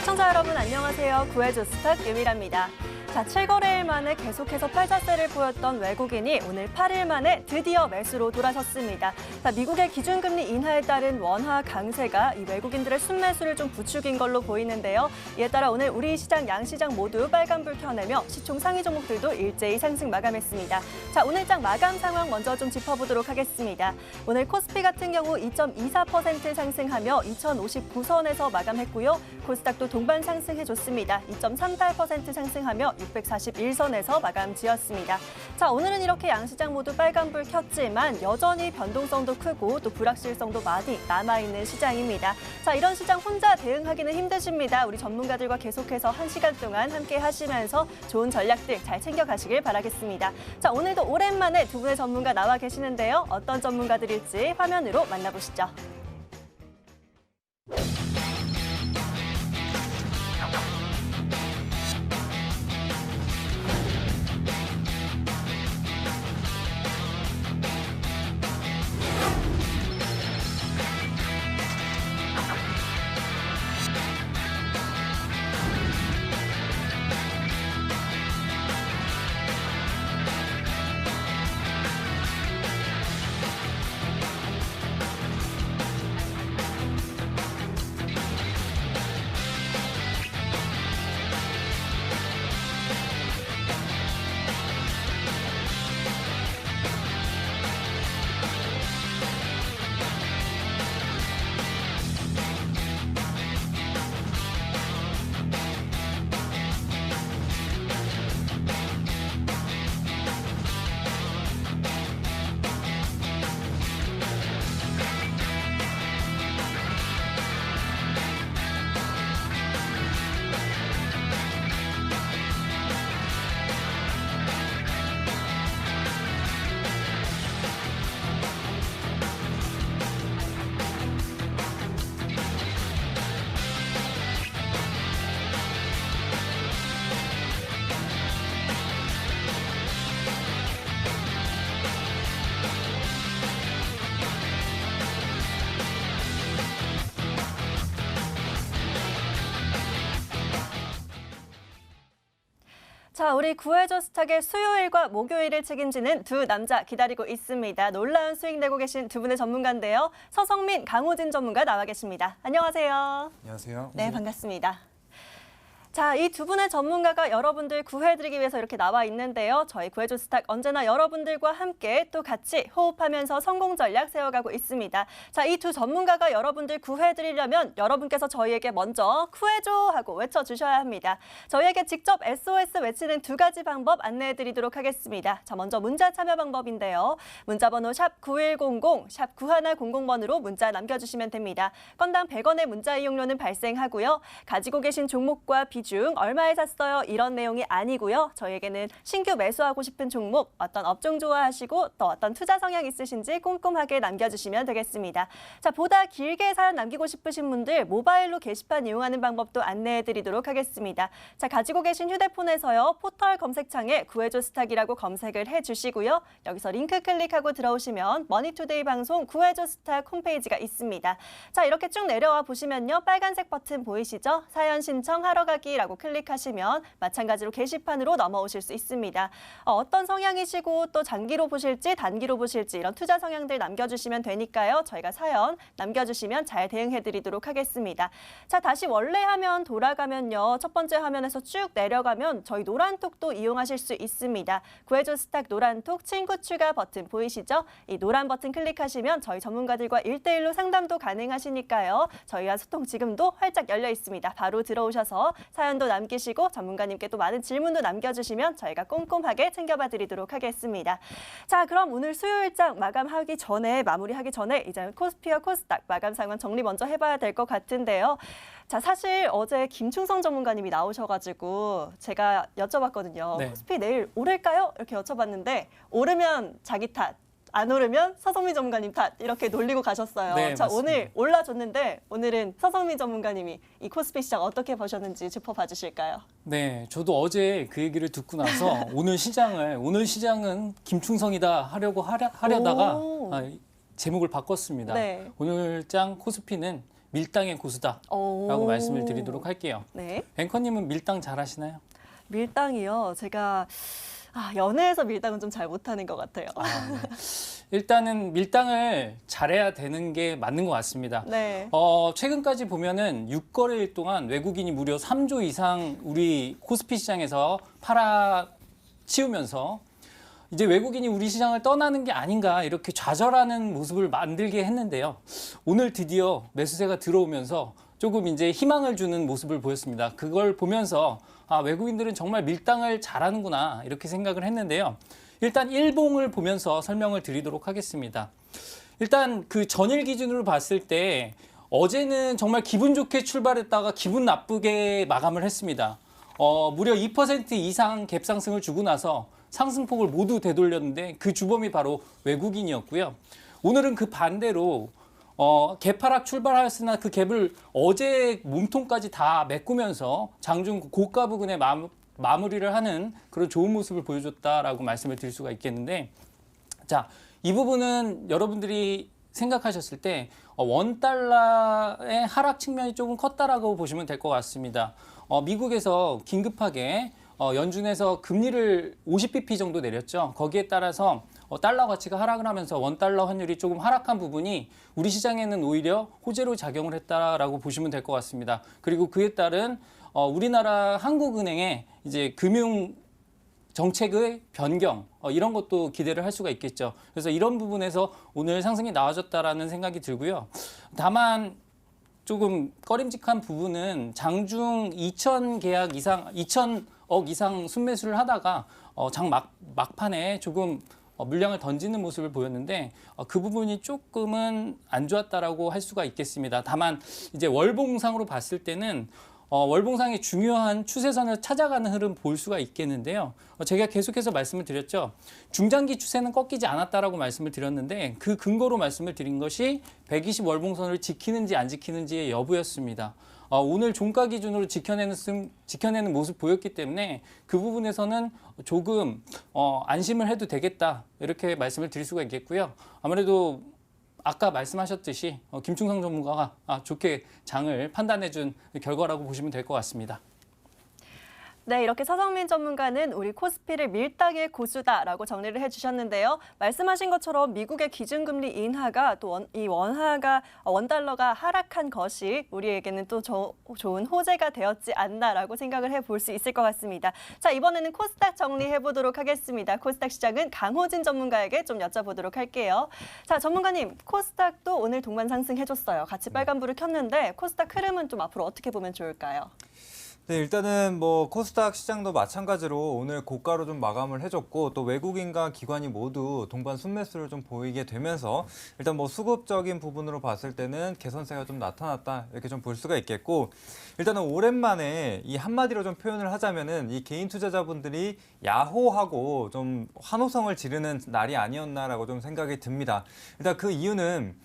시청자 여러분 안녕하세요. 구해줘 스탁 유미라입니다. 자, 7거래일 만에 계속해서 팔자세를 보였던 외국인이 오늘 8일 만에 드디어 매수로 돌아섰습니다. 자, 미국의 기준금리 인하에 따른 원화 강세가 이 외국인들의 순매수를 좀 부추긴 걸로 보이는데요. 이에 따라 오늘 우리 시장, 양시장 모두 빨간불 켜내며 시총 상위 종목들도 일제히 상승 마감했습니다. 자, 오늘장 마감 상황 먼저 좀 짚어보도록 하겠습니다. 오늘 코스피 같은 경우 2.24% 상승하며 2059선에서 마감했고요. 코스닥도 동반 상승해줬습니다. 2.38% 상승하며 641선에서 마감 지었습니다. 자, 오늘은 이렇게 양시장 모두 빨간불 켰지만 여전히 변동성도 크고 또 불확실성도 많이 남아있는 시장입니다. 자, 이런 시장 혼자 대응하기는 힘드십니다. 우리 전문가들과 계속해서 1시간 동안 함께 하시면서 좋은 전략들 잘 챙겨가시길 바라겠습니다. 자, 오늘도 오랜만에 두 분의 전문가 나와 계시는데요. 어떤 전문가들일지 화면으로 만나보시죠. 자, 우리 구해줘 스탁의 수요일과 목요일을 책임지는 두 남자 기다리고 있습니다. 놀라운 수익 내고 계신 두 분의 전문가인데요. 서성민, 강호진 전문가 나와 계십니다. 안녕하세요. 안녕하세요. 네, 반갑습니다. 자, 이 두 분의 전문가가 여러분들 구해드리기 위해서 이렇게 나와 있는데요. 저희 구해줘 스탁 언제나 여러분들과 함께 또 같이 호흡하면서 성공 전략 세워가고 있습니다. 자, 이 두 전문가가 여러분들 구해드리려면 여러분께서 저희에게 먼저 구해줘 하고 외쳐주셔야 합니다. 저희에게 직접 SOS 외치는 두 가지 방법 안내해드리도록 하겠습니다. 자, 먼저 문자 참여 방법인데요. 문자번호 샵 9100, 샵 9100번으로 문자 남겨주시면 됩니다. 건당 100원의 문자 이용료는 발생하고요. 가지고 계신 종목과 비중, 얼마에 샀어요? 이런 내용이 아니고요. 저희에게는 신규 매수하고 싶은 종목, 어떤 업종 좋아하시고 또 어떤 투자 성향 있으신지 꼼꼼하게 남겨주시면 되겠습니다. 자, 보다 길게 사연 남기고 싶으신 분들 모바일로 게시판 이용하는 방법도 안내해드리도록 하겠습니다. 자, 가지고 계신 휴대폰에서요. 포털 검색창에 구해줘 스탁이라고 검색을 해주시고요. 여기서 링크 클릭하고 들어오시면 머니투데이 방송 구해줘 스탁 홈페이지가 있습니다. 자, 이렇게 쭉 내려와 보시면요. 빨간색 버튼 보이시죠? 사연 신청하러 가기 라고 클릭하시면 마찬가지로 게시판으로 넘어오실 수 있습니다. 어떤 성향이시고 또 장기로 보실지 단기로 보실지 이런 투자 성향들 남겨주시면 되니까요. 저희가 사연 남겨주시면 잘 대응해드리도록 하겠습니다. 자, 다시 원래 화면 돌아가면요. 첫 번째 화면에서 쭉 내려가면 저희 노란톡도 이용하실 수 있습니다. 구해줘 스탁 노란톡 친구 추가 버튼 보이시죠? 이 노란 버튼 클릭하시면 저희 전문가들과 1대1로 상담도 가능하시니까요. 저희와 소통 지금도 활짝 열려 있습니다. 바로 들어오셔서 사연도 남기시고 전문가님께 또 많은 질문도 남겨주시면 저희가 꼼꼼하게 챙겨봐 드리도록 하겠습니다. 자, 그럼 오늘 수요일장 마무리하기 전에 이제 코스피와 코스닥 마감 상황 정리 먼저 해봐야 될 것 같은데요. 자, 사실 어제 김충성 전문가님이 나오셔가지고 제가 여쭤봤거든요. 네. 코스피 내일 오를까요? 이렇게 여쭤봤는데 오르면 자기 탓. 안 오르면 서성민 전문가님 탓 이렇게 놀리고 가셨어요. 네, 자, 맞습니다. 오늘 올라줬는데 오늘은 서성민 전문가님이 이 코스피 시장 어떻게 보셨는지 짚어봐 주실까요? 네, 저도 어제 그 얘기를 듣고 나서 오늘 시장은 김충성이다 하려다가 오. 제목을 바꿨습니다. 네. 오늘장 코스피는 밀당의 고수다라고 오. 말씀을 드리도록 할게요. 네. 앵커님은 밀당 잘하시나요? 밀당이요. 제가 연애에서 밀당은 좀 잘 못하는 것 같아요. 네. 일단은 밀당을 잘해야 되는 게 맞는 것 같습니다. 네. 최근까지 보면은 6거래일 동안 외국인이 무려 3조 이상 우리 코스피 시장에서 팔아치우면서 이제 외국인이 우리 시장을 떠나는 게 아닌가 이렇게 좌절하는 모습을 만들게 했는데요. 오늘 드디어 매수세가 들어오면서 조금 이제 희망을 주는 모습을 보였습니다. 그걸 보면서 외국인들은 정말 밀당을 잘하는구나 이렇게 생각을 했는데요. 일단 일봉을 보면서 설명을 드리도록 하겠습니다. 일단 그 전일 기준으로 봤을 때 어제는 정말 기분 좋게 출발했다가 기분 나쁘게 마감을 했습니다. 무려 2% 이상 갭 상승을 주고 나서 상승폭을 모두 되돌렸는데 그 주범이 바로 외국인이었고요. 오늘은 그 반대로 갭 하락 출발하였으나 그 갭을 어제 몸통까지 다 메꾸면서 장중 고가 부근에 마무리를 하는 그런 좋은 모습을 보여줬다라고 말씀을 드릴 수가 있겠는데, 자, 이 부분은 여러분들이 생각하셨을 때 원달러의 하락 측면이 조금 컸다라고 보시면 될 것 같습니다. 미국에서 긴급하게 연준에서 금리를 50bp 정도 내렸죠. 거기에 따라서 달러 가치가 하락을 하면서 원달러 환율이 조금 하락한 부분이 우리 시장에는 오히려 호재로 작용을 했다라고 보시면 될 것 같습니다. 그리고 그에 따른 우리나라 한국은행의 이제 금융 정책의 변경 이런 것도 기대를 할 수가 있겠죠. 그래서 이런 부분에서 오늘 상승이 나와줬다라는 생각이 들고요. 다만 조금 꺼림직한 부분은 장중 2,000계약 이상, 2,000억 이상 순매수를 하다가 장 막판에 조금 물량을 던지는 모습을 보였는데 그 부분이 조금은 안 좋았다라고 할 수가 있겠습니다. 다만 이제 월봉상으로 봤을 때는 월봉상의 중요한 추세선을 찾아가는 흐름 볼 수가 있겠는데요. 제가 계속해서 말씀을 드렸죠. 중장기 추세는 꺾이지 않았다라고 말씀을 드렸는데 그 근거로 말씀을 드린 것이 120 월봉선을 지키는지 안 지키는지의 여부였습니다. 오늘 종가 기준으로 지켜내는 모습 보였기 때문에 그 부분에서는 조금 안심을 해도 되겠다 이렇게 말씀을 드릴 수가 있겠고요. 아무래도 아까 말씀하셨듯이 김충성 전문가가 좋게 장을 판단해준 결과라고 보시면 될 것 같습니다. 네, 이렇게 서성민 전문가는 우리 코스피를 밀당의 고수다라고 정리를 해주셨는데요. 말씀하신 것처럼 미국의 기준금리 인하가 또 이 원달러가 하락한 것이 우리에게는 또 좋은 호재가 되었지 않나라고 생각을 해볼 수 있을 것 같습니다. 자, 이번에는 코스닥 정리해보도록 하겠습니다. 코스닥 시장은 강호진 전문가에게 좀 여쭤보도록 할게요. 자, 전문가님, 코스닥도 오늘 동반 상승해줬어요. 같이 빨간불을 켰는데 코스닥 흐름은 좀 앞으로 어떻게 보면 좋을까요? 네, 일단은 뭐 코스닥 시장도 마찬가지로 오늘 고가로 좀 마감을 해줬고 또 외국인과 기관이 모두 동반 순매수를 좀 보이게 되면서 일단 뭐 수급적인 부분으로 봤을 때는 개선세가 좀 나타났다 이렇게 좀 볼 수가 있겠고, 일단은 오랜만에 이 한마디로 좀 표현을 하자면은 이 개인 투자자분들이 야호하고 좀 환호성을 지르는 날이 아니었나라고 좀 생각이 듭니다. 일단 그 이유는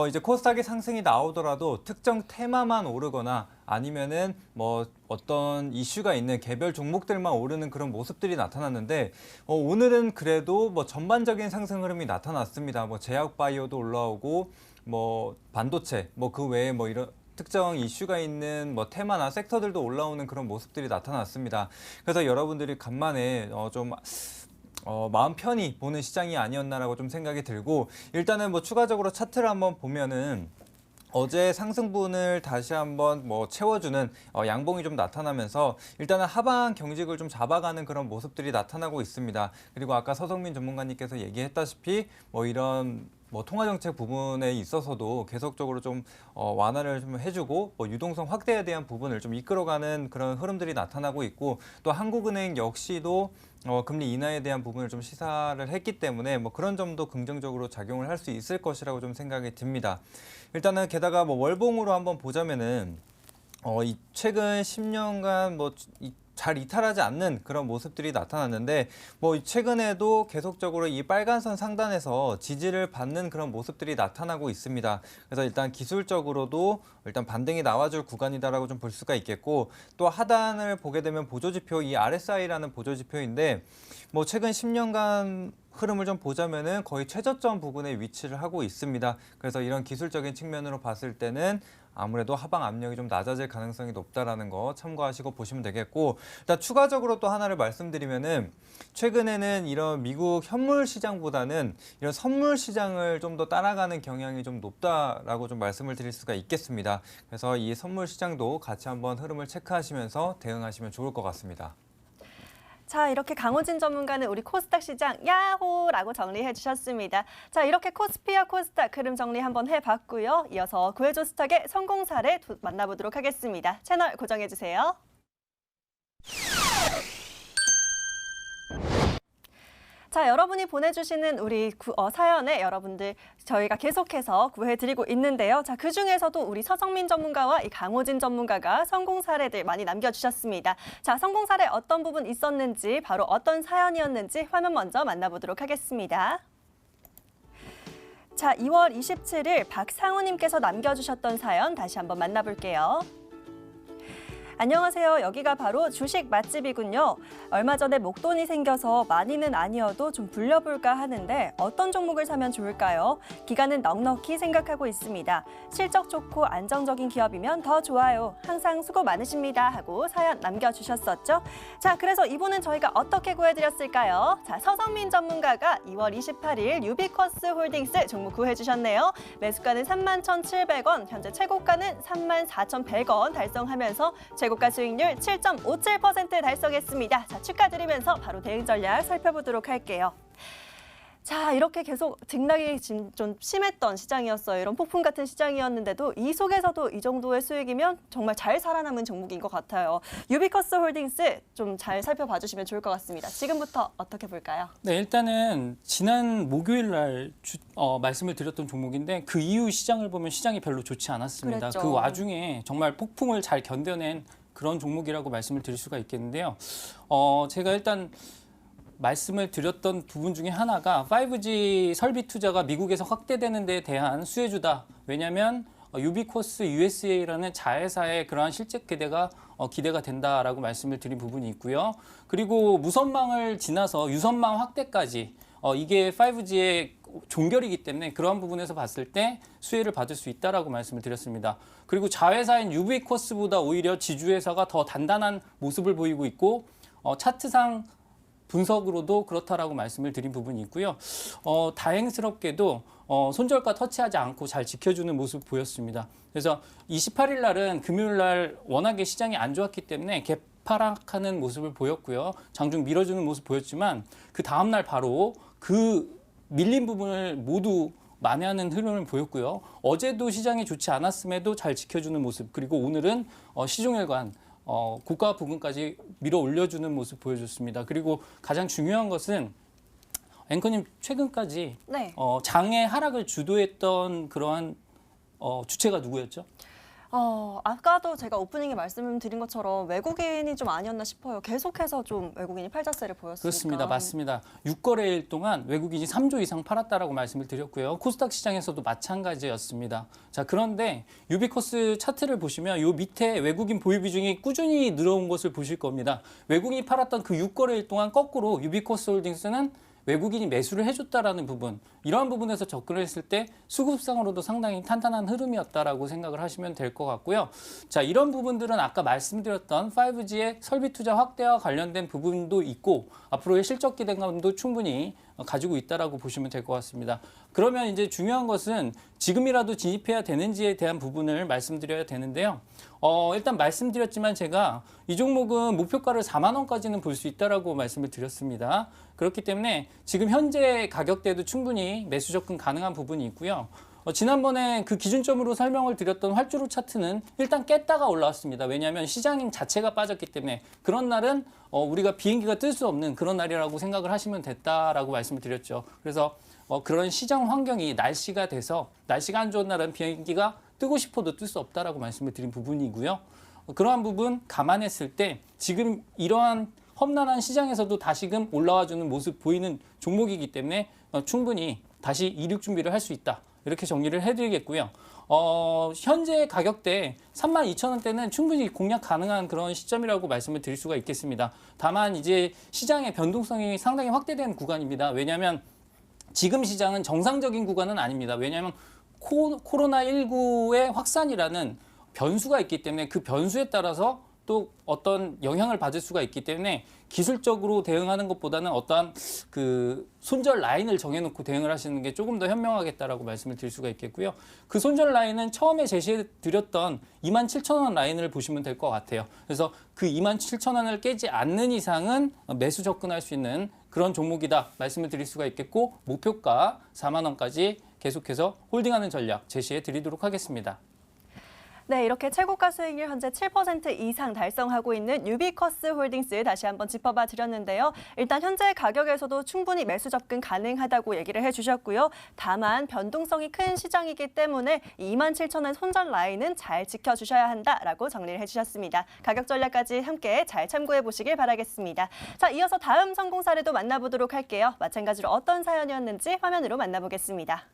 이제 코스닥의 상승이 나오더라도 특정 테마만 오르거나 아니면은 뭐 어떤 이슈가 있는 개별 종목들만 오르는 그런 모습들이 나타났는데 오늘은 그래도 뭐 전반적인 상승 흐름이 나타났습니다. 뭐 제약 바이오도 올라오고 뭐 반도체 뭐 그 외에 뭐 이런 특정 이슈가 있는 뭐 테마나 섹터들도 올라오는 그런 모습들이 나타났습니다. 그래서 여러분들이 간만에 좀 마음 편히 보는 시장이 아니었나라고 좀 생각이 들고, 일단은 뭐 추가적으로 차트를 한번 보면은 어제 상승분을 다시 한번 뭐 채워주는 양봉이 좀 나타나면서 일단은 하방 경직을 좀 잡아가는 그런 모습들이 나타나고 있습니다. 그리고 아까 서성민 전문가님께서 얘기했다시피 뭐 이런 뭐 통화정책 부분에 있어서도 계속적으로 좀 완화를 좀 해주고 뭐 유동성 확대에 대한 부분을 좀 이끌어가는 그런 흐름들이 나타나고 있고, 또 한국은행 역시도 금리 인하에 대한 부분을 좀 시사를 했기 때문에 뭐 그런 점도 긍정적으로 작용을 할 수 있을 것이라고 좀 생각이 듭니다. 일단은 게다가 뭐 월봉으로 한번 보자면은 이 최근 10년간 뭐 잘 이탈하지 않는 그런 모습들이 나타났는데 뭐 최근에도 계속적으로 이 빨간선 상단에서 지지를 받는 그런 모습들이 나타나고 있습니다. 그래서 일단 기술적으로도 일단 반등이 나와줄 구간이다라고 좀 볼 수가 있겠고, 또 하단을 보게 되면 보조지표 이 RSI라는 보조지표인데 뭐 최근 10년간 흐름을 좀 보자면은 거의 최저점 부근에 위치를 하고 있습니다. 그래서 이런 기술적인 측면으로 봤을 때는 아무래도 하방 압력이 좀 낮아질 가능성이 높다라는 거 참고하시고 보시면 되겠고, 일단 추가적으로 또 하나를 말씀드리면은 최근에는 이런 미국 현물 시장보다는 이런 선물 시장을 좀 더 따라가는 경향이 좀 높다라고 좀 말씀을 드릴 수가 있겠습니다. 그래서 이 선물 시장도 같이 한번 흐름을 체크하시면서 대응하시면 좋을 것 같습니다. 자, 이렇게 강호진 전문가는 우리 코스닥 시장 야호라고 정리해 주셨습니다. 자, 이렇게 코스피와 코스닥 흐름 정리 한번 해봤고요. 이어서 구해조 스탁의 성공 사례 만나보도록 하겠습니다. 채널 고정해 주세요. 자, 여러분이 보내주시는 우리 사연에 여러분들 저희가 계속해서 구해드리고 있는데요. 자, 그중에서도 우리 서정민 전문가와 이 강호진 전문가가 성공 사례들 많이 남겨주셨습니다. 자, 성공 사례 어떤 부분 있었는지, 바로 어떤 사연이었는지 화면 먼저 만나보도록 하겠습니다. 자, 2월 27일 박상우님께서 남겨주셨던 사연 다시 한번 만나볼게요. 안녕하세요. 여기가 바로 주식 맛집이군요. 얼마 전에 목돈이 생겨서 많이는 아니어도 좀 불려볼까 하는데 어떤 종목을 사면 좋을까요? 기간은 넉넉히 생각하고 있습니다. 실적 좋고 안정적인 기업이면 더 좋아요. 항상 수고 많으십니다. 하고 사연 남겨주셨었죠. 자, 그래서 이분은 저희가 어떻게 구해드렸을까요? 자, 서성민 전문가가 2월 28일 유비쿼스 홀딩스 종목 구해주셨네요. 매수가는 31,700원, 현재 최고가는 34,100원 달성하면서 최고가 수익률 7.57% 달성했습니다. 자, 축하드리면서 바로 대응 전략 살펴보도록 할게요. 자, 이렇게 계속 등락이 좀 심했던 시장이었어요. 이런 폭풍 같은 시장이었는데도 이 속에서도 이 정도의 수익이면 정말 잘 살아남은 종목인 것 같아요. 유비커스 홀딩스 좀 잘 살펴봐 주시면 좋을 것 같습니다. 지금부터 어떻게 볼까요? 네, 일단은 지난 목요일 날 말씀을 드렸던 종목인데 그 이후 시장을 보면 시장이 별로 좋지 않았습니다. 그랬죠. 그 와중에 정말 폭풍을 잘 견뎌낸 그런 종목이라고 말씀을 드릴 수가 있겠는데요. 제가 일단 말씀을 드렸던 부분 중에 하나가 5G 설비 투자가 미국에서 확대되는 데 대한 수혜주다. 왜냐하면 유비코스 USA라는 자회사의 그러한 실적 기대가 된다라고 말씀을 드린 부분이 있고요. 그리고 무선망을 지나서 유선망 확대까지 이게 5G의 종결이기 때문에 그러한 부분에서 봤을 때 수혜를 받을 수 있다라고 말씀을 드렸습니다. 그리고 자회사인 유비코스보다 오히려 지주회사가 더 단단한 모습을 보이고 있고 차트상 분석으로도 그렇다라고 말씀을 드린 부분이 있고요. 다행스럽게도 손절가 터치하지 않고 잘 지켜주는 모습 보였습니다. 그래서 28일 날은 금요일 날 워낙에 시장이 안 좋았기 때문에 개파락하는 모습을 보였고요. 장중 밀어주는 모습 보였지만 그 다음 날 바로 그 밀린 부분을 모두 만회하는 흐름을 보였고요. 어제도 시장이 좋지 않았음에도 잘 지켜주는 모습, 그리고 오늘은 시종일관 고가 부근까지 밀어 올려주는 모습 보여줬습니다. 그리고 가장 중요한 것은 앵커님 최근까지 네. 장의 하락을 주도했던 그러한 주체가 누구였죠? 아까도 제가 오프닝에 말씀드린 것처럼 외국인이 좀 아니었나 싶어요. 계속해서 좀 외국인이 팔자세를 보였으니까. 그렇습니다. 맞습니다. 6거래일 동안 외국인이 3조 이상 팔았다라고 말씀을 드렸고요. 코스닥 시장에서도 마찬가지였습니다. 자, 그런데 유비코스 차트를 보시면 요 밑에 외국인 보유 비중이 꾸준히 늘어온 것을 보실 겁니다. 외국인이 팔았던 그 6거래일 동안 거꾸로 유비코스 홀딩스는 외국인이 매수를 해줬다라는 부분, 이러한 부분에서 접근을 했을 때 수급상으로도 상당히 탄탄한 흐름이었다라고 생각을 하시면 될 것 같고요. 자, 이런 부분들은 아까 말씀드렸던 5G의 설비 투자 확대와 관련된 부분도 있고 앞으로의 실적 기대감도 충분히 가지고 있다라고 보시면 될 것 같습니다. 그러면 이제 중요한 것은 지금이라도 진입해야 되는지에 대한 부분을 말씀드려야 되는데요. 일단 말씀드렸지만 제가 이 종목은 목표가를 4만 원까지는 볼 수 있다라고 말씀을 드렸습니다. 그렇기 때문에 지금 현재 가격대도 충분히 매수 접근 가능한 부분이 있고요. 지난번에 그 기준점으로 설명을 드렸던 활주로 차트는 일단 깼다가 올라왔습니다. 왜냐하면 시장 자체가 빠졌기 때문에 그런 날은 우리가 비행기가 뜰 수 없는 그런 날이라고 생각을 하시면 됐다라고 말씀을 드렸죠. 그래서 그런 시장 환경이 날씨가 돼서 날씨가 안 좋은 날은 비행기가 뜨고 싶어도 뜰 수 없다라고 말씀을 드린 부분이고요. 그러한 부분 감안했을 때 지금 이러한 험난한 시장에서도 다시금 올라와주는 모습 보이는 종목이기 때문에 충분히 다시 이륙 준비를 할 수 있다. 이렇게 정리를 해드리겠고요. 현재 가격대 32,000원대는 충분히 공략 가능한 그런 시점이라고 말씀을 드릴 수가 있겠습니다. 다만 이제 시장의 변동성이 상당히 확대된 구간입니다. 왜냐하면 지금 시장은 정상적인 구간은 아닙니다. 왜냐하면 코로나19의 확산이라는 변수가 있기 때문에 그 변수에 따라서 또 어떤 영향을 받을 수가 있기 때문에 기술적으로 대응하는 것보다는 어떠한 그 손절 라인을 정해놓고 대응을 하시는 게 조금 더 현명하겠다라고 말씀을 드릴 수가 있겠고요. 그 손절 라인은 처음에 제시해드렸던 27,000원 라인을 보시면 될 것 같아요. 그래서 그 27,000원을 깨지 않는 이상은 매수 접근할 수 있는 그런 종목이다 말씀을 드릴 수가 있겠고 목표가 4만 원까지 계속해서 홀딩하는 전략 제시해 드리도록 하겠습니다. 네, 이렇게 최고가 수익률 현재 7% 이상 달성하고 있는 유비커스 홀딩스 다시 한번 짚어봐 드렸는데요. 일단 현재 가격에서도 충분히 매수 접근 가능하다고 얘기를 해주셨고요. 다만 변동성이 큰 시장이기 때문에 27,000원 손절 라인은 잘 지켜주셔야 한다라고 정리를 해주셨습니다. 가격 전략까지 함께 잘 참고해 보시길 바라겠습니다. 자, 이어서 다음 성공 사례도 만나보도록 할게요. 마찬가지로 어떤 사연이었는지 화면으로 만나보겠습니다.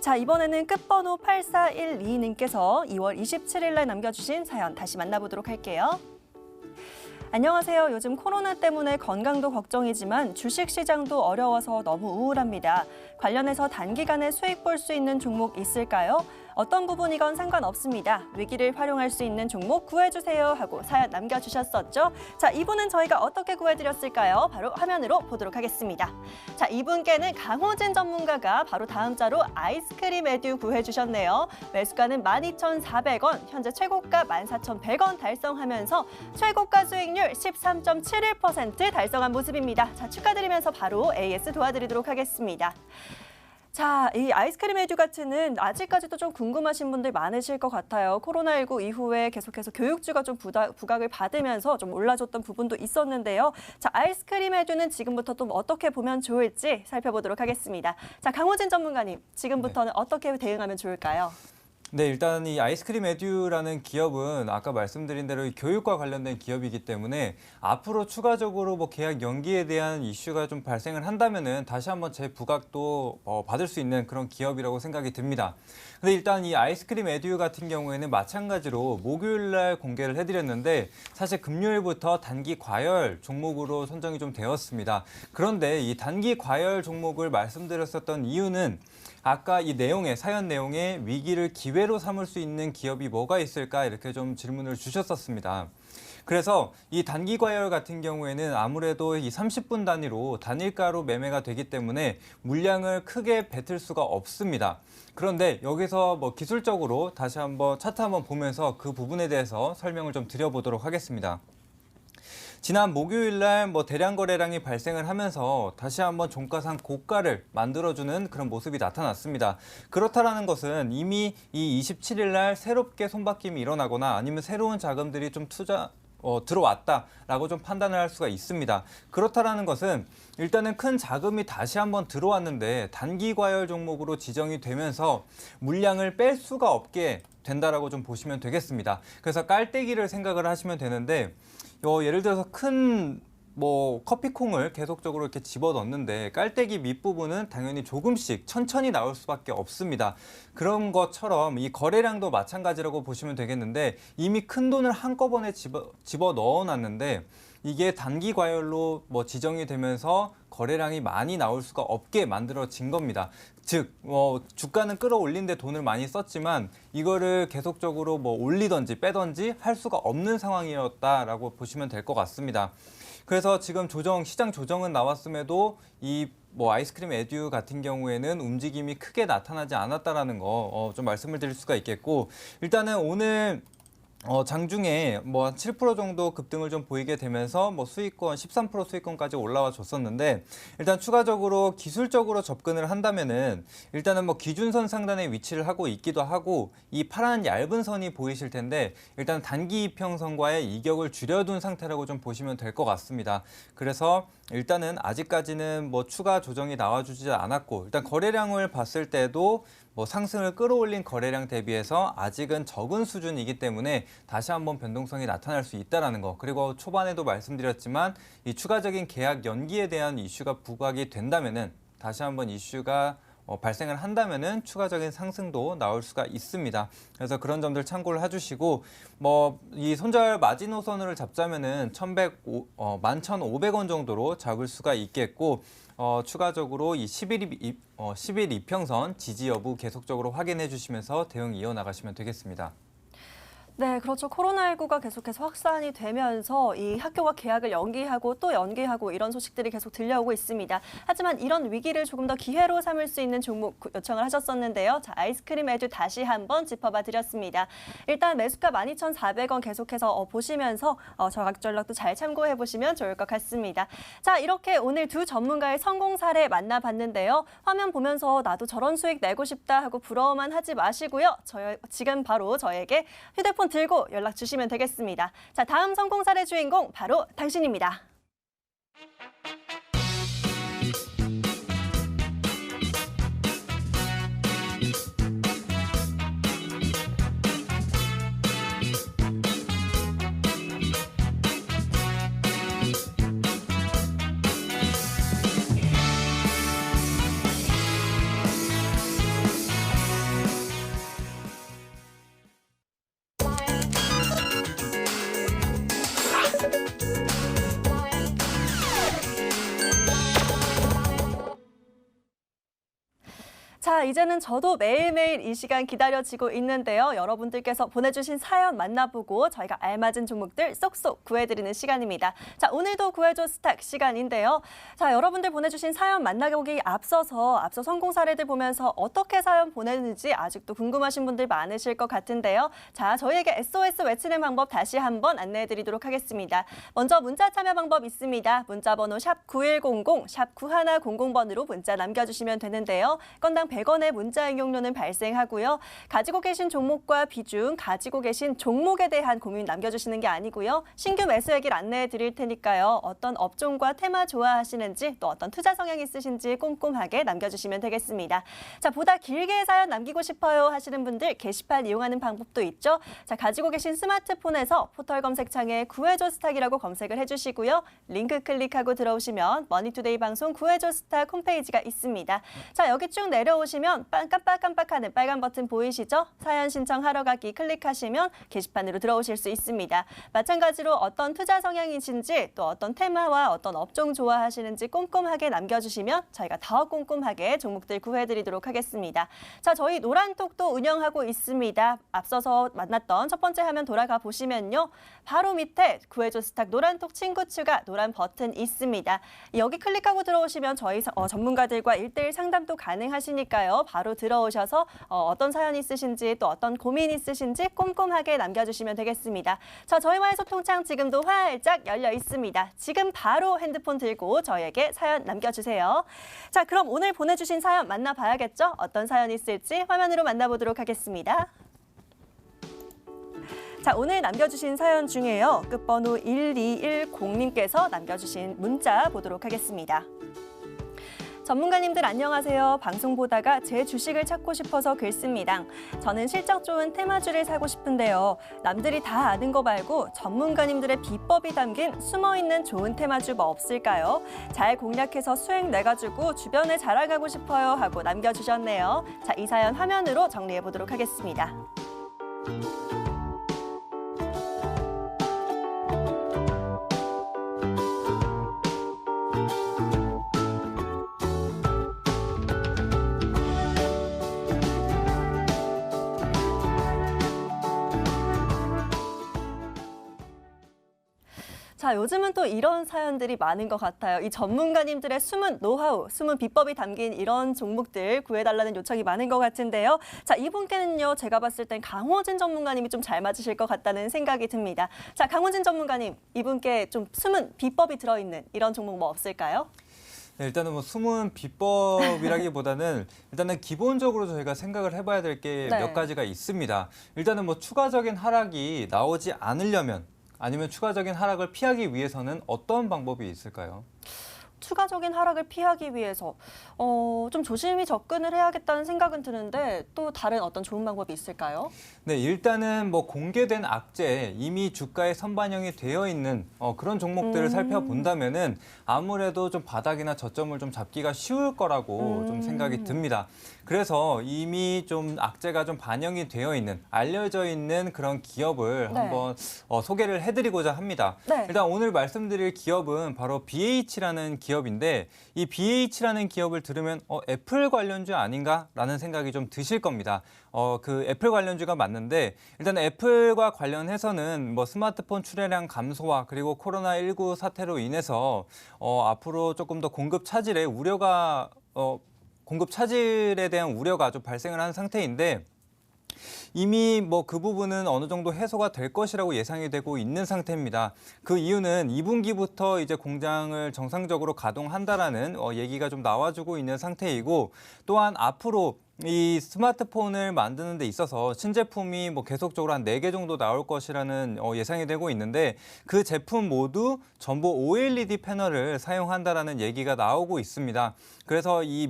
자, 이번에는 끝번호 8412님께서 2월 27일 날 남겨주신 사연 다시 만나보도록 할게요. 안녕하세요. 요즘 코로나 때문에 건강도 걱정이지만 주식시장도 어려워서 너무 우울합니다. 관련해서 단기간에 수익 볼 수 있는 종목 있을까요? 어떤 부분이건 상관없습니다. 위기를 활용할 수 있는 종목 구해주세요 하고 사연 남겨주셨었죠. 자, 이분은 저희가 어떻게 구해드렸을까요? 바로 화면으로 보도록 하겠습니다. 자, 이분께는 강호진 전문가가 바로 다음 자로 아이스크림 에듀 구해주셨네요. 매수가는 12,400원, 현재 최고가 14,100원 달성하면서 최고가 수익률 13.71% 달성한 모습입니다. 자, 축하드리면서 바로 AS 도와드리도록 하겠습니다. 자, 이 아이스크림 에듀 가치는 아직까지도 좀 궁금하신 분들 많으실 것 같아요. 코로나19 이후에 계속해서 교육주가 좀 부각을 받으면서 좀 올라줬던 부분도 있었는데요. 자, 아이스크림 에듀는 지금부터 또 어떻게 보면 좋을지 살펴보도록 하겠습니다. 자, 강호진 전문가님, 지금부터는 어떻게 대응하면 좋을까요? 네, 일단 이 아이스크림 에듀라는 기업은 아까 말씀드린 대로 이 교육과 관련된 기업이기 때문에 앞으로 추가적으로 뭐 계약 연기에 대한 이슈가 좀 발생을 한다면은 다시 한번 재부각도 받을 수 있는 그런 기업이라고 생각이 듭니다. 근데 일단 이 아이스크림 에듀 같은 경우에는 마찬가지로 목요일 날 공개를 해드렸는데 사실 금요일부터 단기 과열 종목으로 선정이 좀 되었습니다. 그런데 이 단기 과열 종목을 말씀드렸었던 이유는 아까 이 내용에 사연 내용에 위기를 기회로 삼을 수 있는 기업이 뭐가 있을까 이렇게 좀 질문을 주셨었습니다. 그래서 이 단기 과열 같은 경우에는 아무래도 이 30분 단위로 단일가로 매매가 되기 때문에 물량을 크게 뱉을 수가 없습니다. 그런데 여기서 뭐 기술적으로 다시 한번 차트 한번 보면서 그 부분에 대해서 설명을 좀 드려보도록 하겠습니다. 지난 목요일 날 대량 거래량이 발생을 하면서 다시 한번 종가상 고가를 만들어주는 그런 모습이 나타났습니다. 그렇다라는 것은 이미 이 27일 날 새롭게 손바뀜이 일어나거나 아니면 새로운 자금들이 좀 들어왔다라고 좀 판단을 할 수가 있습니다. 그렇다라는 것은 일단은 큰 자금이 다시 한번 들어왔는데 단기 과열 종목으로 지정이 되면서 물량을 뺄 수가 없게 된다라고 좀 보시면 되겠습니다. 그래서 깔때기를 생각을 하시면 되는데 예를 들어서 큰 커피콩을 계속적으로 이렇게 집어 넣는데 깔때기 밑부분은 당연히 조금씩 천천히 나올 수밖에 없습니다. 그런 것처럼 이 거래량도 마찬가지라고 보시면 되겠는데 이미 큰 돈을 한꺼번에 집어 넣어놨는데 이게 단기 과열로 지정이 되면서 거래량이 많이 나올 수가 없게 만들어진 겁니다. 즉 주가는 끌어올린 데 돈을 많이 썼지만 이거를 계속적으로 올리든지 빼든지 할 수가 없는 상황이었다라고 보시면 될 것 같습니다. 그래서 지금 시장 조정은 나왔음에도 이 아이스크림 에듀 같은 경우에는 움직임이 크게 나타나지 않았다라는 거 좀 말씀을 드릴 수가 있겠고, 일단은 오늘 장중에 한 7% 정도 급등을 좀 보이게 되면서 수익권 13% 수익권까지 올라와 줬었는데, 일단 추가적으로 기술적으로 접근을 한다면은 일단은 기준선 상단에 위치를 하고 있기도 하고 이 파란 얇은 선이 보이실 텐데 일단 단기 이평선과의 이격을 줄여둔 상태라고 좀 보시면 될 것 같습니다. 그래서 일단은 아직까지는 추가 조정이 나와주지 않았고, 일단 거래량을 봤을 때도 상승을 끌어올린 거래량 대비해서 아직은 적은 수준이기 때문에 다시 한번 변동성이 나타날 수 있다는 거, 그리고 초반에도 말씀드렸지만 이 추가적인 계약 연기에 대한 이슈가 부각이 된다면은 다시 한번 이슈가 발생을 한다면은 추가적인 상승도 나올 수가 있습니다. 그래서 그런 점들 참고를 해주시고, 이 손절 마지노선을 잡자면은 11,500원 정도로 잡을 수가 있겠고, 추가적으로 이 10일 이평선 지지 여부 계속적으로 확인해 주시면서 대응 이어나가시면 되겠습니다. 네, 그렇죠. 코로나19가 계속해서 확산이 되면서 이 학교가 개학을 연기하고 또 연기하고 이런 소식들이 계속 들려오고 있습니다. 하지만 이런 위기를 조금 더 기회로 삼을 수 있는 종목 요청을 하셨었는데요. 자, 아이스크림 에듀 다시 한번 짚어봐 드렸습니다. 일단 매수가 12,400원 계속해서 보시면서 저각 전략도 잘 참고해 보시면 좋을 것 같습니다. 자, 이렇게 오늘 두 전문가의 성공 사례 만나봤는데요. 화면 보면서 나도 저런 수익 내고 싶다 하고 부러워만 하지 마시고요. 지금 바로 저에게 휴대폰 들고 연락 주시면 되겠습니다. 자, 다음 성공 사례 주인공 바로 당신입니다. 자, 이제는 저도 매일매일 이 시간 기다려지고 있는데요. 여러분들께서 보내주신 사연 만나보고 저희가 알맞은 종목들 쏙쏙 구해드리는 시간입니다. 자, 오늘도 구해줘 스탁 시간인데요. 자, 여러분들 보내주신 사연 만나보기 앞서 성공 사례들 보면서 어떻게 사연 보내는지 아직도 궁금하신 분들 많으실 것 같은데요. 자, 저희에게 SOS 외치는 방법 다시 한번 안내해드리도록 하겠습니다. 먼저 문자 참여 방법 있습니다. 문자 번호 샵 9100, 샵 9100번으로 문자 남겨주시면 되는데요. 건당 100원의 문자 이용료는 발생하고요. 가지고 계신 종목과 비중, 가지고 계신 종목에 대한 고민 남겨주시는 게 아니고요. 신규 매수액을 안내해 드릴 테니까요. 어떤 업종과 테마 좋아하시는지 또 어떤 투자 성향 있으신지 꼼꼼하게 남겨주시면 되겠습니다. 자, 보다 길게 사연 남기고 싶어요 하시는 분들 게시판 이용하는 방법도 있죠. 자, 가지고 계신 스마트폰에서 포털 검색창에 구해줘 스탁이라고 검색을 해주시고요. 링크 클릭하고 들어오시면 머니투데이 방송 구해줘 스탁 홈페이지가 있습니다. 자, 여기 쭉 내려오시면 깜빡깜빡하는 빨간 버튼 보이시죠? 사연 신청하러 가기 클릭하시면 게시판으로 들어오실 수 있습니다. 마찬가지로 어떤 투자 성향이신지 또 어떤 테마와 어떤 업종 좋아하시는지 꼼꼼하게 남겨주시면 저희가 더 꼼꼼하게 종목들 구해드리도록 하겠습니다. 자, 저희 노란톡도 운영하고 있습니다. 앞서서 만났던 첫 번째 화면 돌아가 보시면요. 바로 밑에 구해줘 스탁 노란톡 친구 추가 노란 버튼 있습니다. 여기 클릭하고 들어오시면 저희 전문가들과 1:1 상담도 가능하시니까요. 바로 들어오셔서 어떤 사연 있으신지 또 어떤 고민 있으신지 꼼꼼하게 남겨주시면 되겠습니다. 자, 저희와의 소통창 지금도 활짝 열려 있습니다. 지금 바로 핸드폰 들고 저희에게 사연 남겨주세요. 자, 그럼 오늘 보내주신 사연 만나봐야겠죠? 어떤 사연이 있을지 화면으로 만나보도록 하겠습니다. 자, 오늘 남겨주신 사연 중에요. 끝번호 1210님께서 남겨주신 문자 보도록 하겠습니다. 전문가님들 안녕하세요. 방송 보다가 제 주식을 찾고 싶어서 글 씁니다. 저는 실적 좋은 테마주를 사고 싶은데요. 남들이 다 아는 거 말고 전문가님들의 비법이 담긴 숨어있는 좋은 테마주 뭐 없을까요? 잘 공략해서 수익 내가지고 주변에 자랑하고 싶어요 하고 남겨주셨네요. 자, 이 사연 화면으로 정리해 보도록 하겠습니다. 자, 요즘은 또 이런 사연들이 많은 것 같아요. 이 전문가님들의 숨은 노하우, 숨은 비법이 담긴 이런 종목들 구해달라는 요청이 많은 것 같은데요. 자, 이분께는요, 제가 봤을 땐 강호진 전문가님이 좀 잘 맞으실 것 같다는 생각이 듭니다. 자, 강호진 전문가님, 이분께 좀 숨은 비법이 들어있는 이런 종목 뭐 없을까요? 네, 일단은 뭐 숨은 비법이라기보다는 일단은 기본적으로 저희가 생각을 해봐야 될 게 몇 가지가 있습니다. 일단은 뭐 추가적인 하락이 나오지 않으려면 아니면 추가적인 하락을 피하기 위해서는 어떤 방법이 있을까요? 추가적인 하락을 피하기 위해서 좀 조심히 접근을 해야겠다는 생각은 드는데 또 다른 어떤 좋은 방법이 있을까요? 네, 일단은 뭐 공개된 악재, 이미 주가에 선반영이 되어 있는 그런 종목들을 살펴본다면은 아무래도 좀 바닥이나 저점을 좀 잡기가 쉬울 거라고 좀 생각이 듭니다. 그래서 이미 좀 악재가 좀 반영이 되어 있는, 알려져 있는 그런 기업을 한번 소개를 해드리고자 합니다. 일단 오늘 말씀드릴 기업은 바로 BH라는 기업인데 이 BH라는 기업을 들으면 애플 관련주 아닌가라는 생각이 좀 드실 겁니다. 그 애플 관련주가 맞는데 일단 애플과 관련해서는 뭐 스마트폰 출하량 감소와 그리고 코로나19 사태로 인해서 앞으로 조금 더 공급 차질에 대한 우려가 좀 발생을 한 상태인데 이미 뭐 그 부분은 어느 정도 해소가 될 것이라고 예상이 되고 있는 상태입니다. 그 이유는 2분기부터 이제 공장을 정상적으로 가동한다라는 얘기가 좀 나와주고 있는 상태이고 또한 앞으로 이 스마트폰을 만드는 데 있어서 신제품이 뭐 계속적으로 한 4개 정도 나올 것이라는 예상이 되고 있는데 그 제품 모두 전부 OLED 패널을 사용한다라는 얘기가 나오고 있습니다. 그래서 이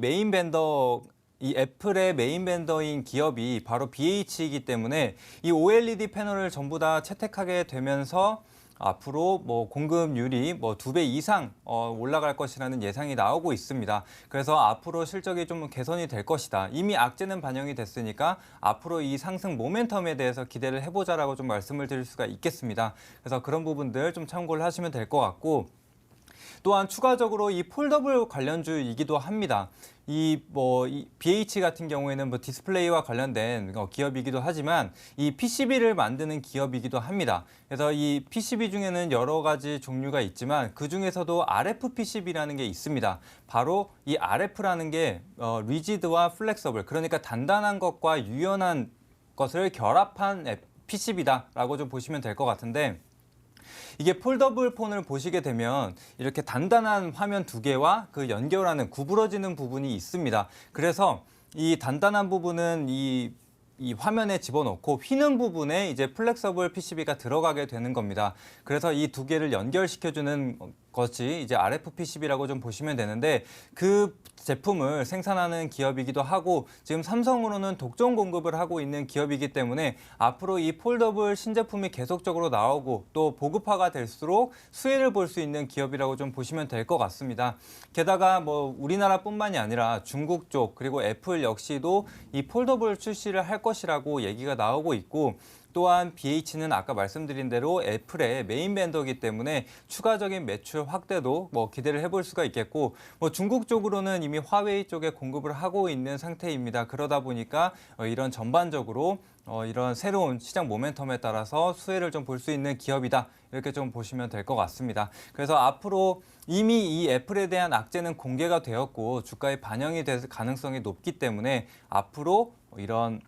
애플의 메인 벤더인 기업이 바로 BH이기 때문에 이 OLED 패널을 전부 다 채택하게 되면서 앞으로 뭐 공급률이 뭐 2배 이상 올라갈 것이라는 예상이 나오고 있습니다. 그래서 앞으로 실적이 좀 개선이 될 것이다. 이미 악재는 반영이 됐으니까 앞으로 이 상승 모멘텀에 대해서 기대를 해보자라고 좀 말씀을 드릴 수가 있겠습니다. 그래서 그런 부분들 좀 참고를 하시면 될 것 같고 또한 추가적으로 이 폴더블 관련주이기도 합니다. 이 BH 같은 경우에는 뭐 디스플레이와 관련된 기업이기도 하지만 이 PCB를 만드는 기업이기도 합니다. 그래서 이 PCB 중에는 여러 가지 종류가 있지만 그 중에서도 RF PCB라는 게 있습니다. 바로 이 RF라는 게 리지드와 플렉서블, 그러니까 단단한 것과 유연한 것을 결합한 PCB다라고 좀 보시면 될 것 같은데 이게 폴더블 폰을 보시게 되면 이렇게 단단한 화면 2개와 그 연결하는 구부러지는 부분이 있습니다. 그래서 이 단단한 부분은 이 화면에 집어넣고 휘는 부분에 이제 플렉서블 PCB가 들어가게 되는 겁니다. 그래서 이 2개를 연결시켜주는 것이 이제 RF PCB라고 좀 보시면 되는데 그 제품을 생산하는 기업이기도 하고 지금 삼성으로는 독점 공급을 하고 있는 기업이기 때문에 앞으로 이 폴더블 신제품이 계속적으로 나오고 또 보급화가 될수록 수혜를 볼 수 있는 기업이라고 좀 보시면 될 것 같습니다. 게다가 뭐 우리나라뿐만이 아니라 중국 쪽 그리고 애플 역시도 이 폴더블 출시를 할 것이라고 얘기가 나오고 있고 또한 BH는 아까 말씀드린 대로 애플의 메인 벤더이기 때문에 추가적인 매출 확대도 뭐 기대를 해볼 수가 있겠고 뭐 중국 쪽으로는 이미 화웨이 쪽에 공급을 하고 있는 상태입니다. 그러다 보니까 이런 전반적으로 이런 새로운 시장 모멘텀에 따라서 수혜를 좀 볼 수 있는 기업이다. 이렇게 좀 보시면 될 것 같습니다. 그래서 앞으로 이미 이 애플에 대한 악재는 공개가 되었고 주가에 반영이 될 가능성이 높기 때문에 앞으로 이런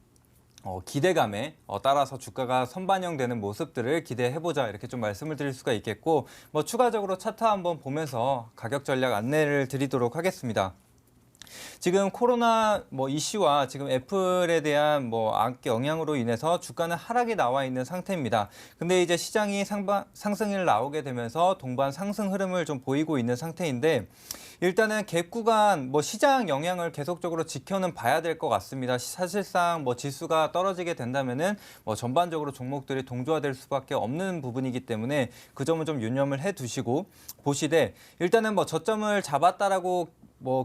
기대감에 따라서 주가가 선반영되는 모습들을 기대해보자 이렇게 좀 말씀을 드릴 수가 있겠고 뭐 추가적으로 차트 한번 보면서 가격 전략 안내를 드리도록 하겠습니다. 지금 코로나 이슈와 지금 애플에 대한 악 영향으로 인해서 주가는 하락이 나와 있는 상태입니다. 근데 이제 시장이 상승일 나오게 되면서 동반 상승 흐름을 좀 보이고 있는 상태인데 일단은 갭 구간 시장 영향을 계속적으로 지켜는 봐야 될 것 같습니다. 사실상 지수가 떨어지게 된다면은 전반적으로 종목들이 동조화될 수밖에 없는 부분이기 때문에 그 점은 좀 유념을 해 두시고 보시되 일단은 저점을 잡았다라고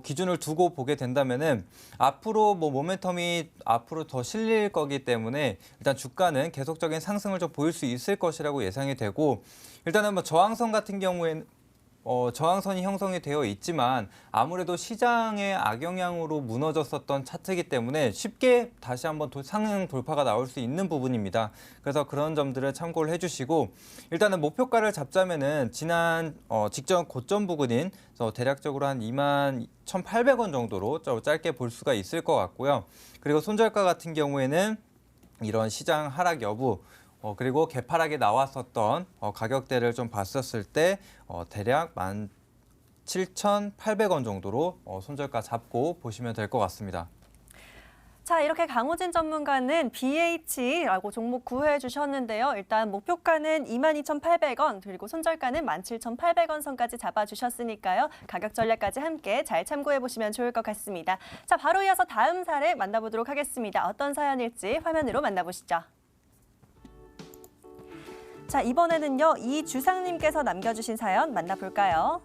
기준을 두고 보게 된다면은 앞으로 모멘텀이 앞으로 더 실릴 거기 때문에 일단 주가는 계속적인 상승을 좀 보일 수 있을 것이라고 예상이 되고 일단은 저항선 같은 경우에는 저항선이 형성이 되어 있지만 아무래도 시장의 악영향으로 무너졌었던 차트이기 때문에 쉽게 다시 한번 상향 돌파가 나올 수 있는 부분입니다. 그래서 그런 점들을 참고를 해주시고 일단은 목표가를 잡자면은 지난 직전 고점 부근인 대략적으로 한 21,800원 정도로 짧게 볼 수가 있을 것 같고요. 그리고 손절가 같은 경우에는 이런 시장 하락 여부 그리고 개파락이 나왔었던 가격대를 좀 봤었을 때 대략 17,800원 정도로 손절가 잡고 보시면 될 것 같습니다. 자, 이렇게 강호진 전문가는 BH라고 종목 구해해 주셨는데요. 일단 목표가는 22,800원 그리고 손절가는 17,800원 선까지 잡아주셨으니까요. 가격 전략까지 함께 잘 참고해 보시면 좋을 것 같습니다. 자, 바로 이어서 다음 사례 만나보도록 하겠습니다. 어떤 사연일지 화면으로 만나보시죠. 자, 이번에는요. 이주상님께서 남겨주신 사연 만나볼까요?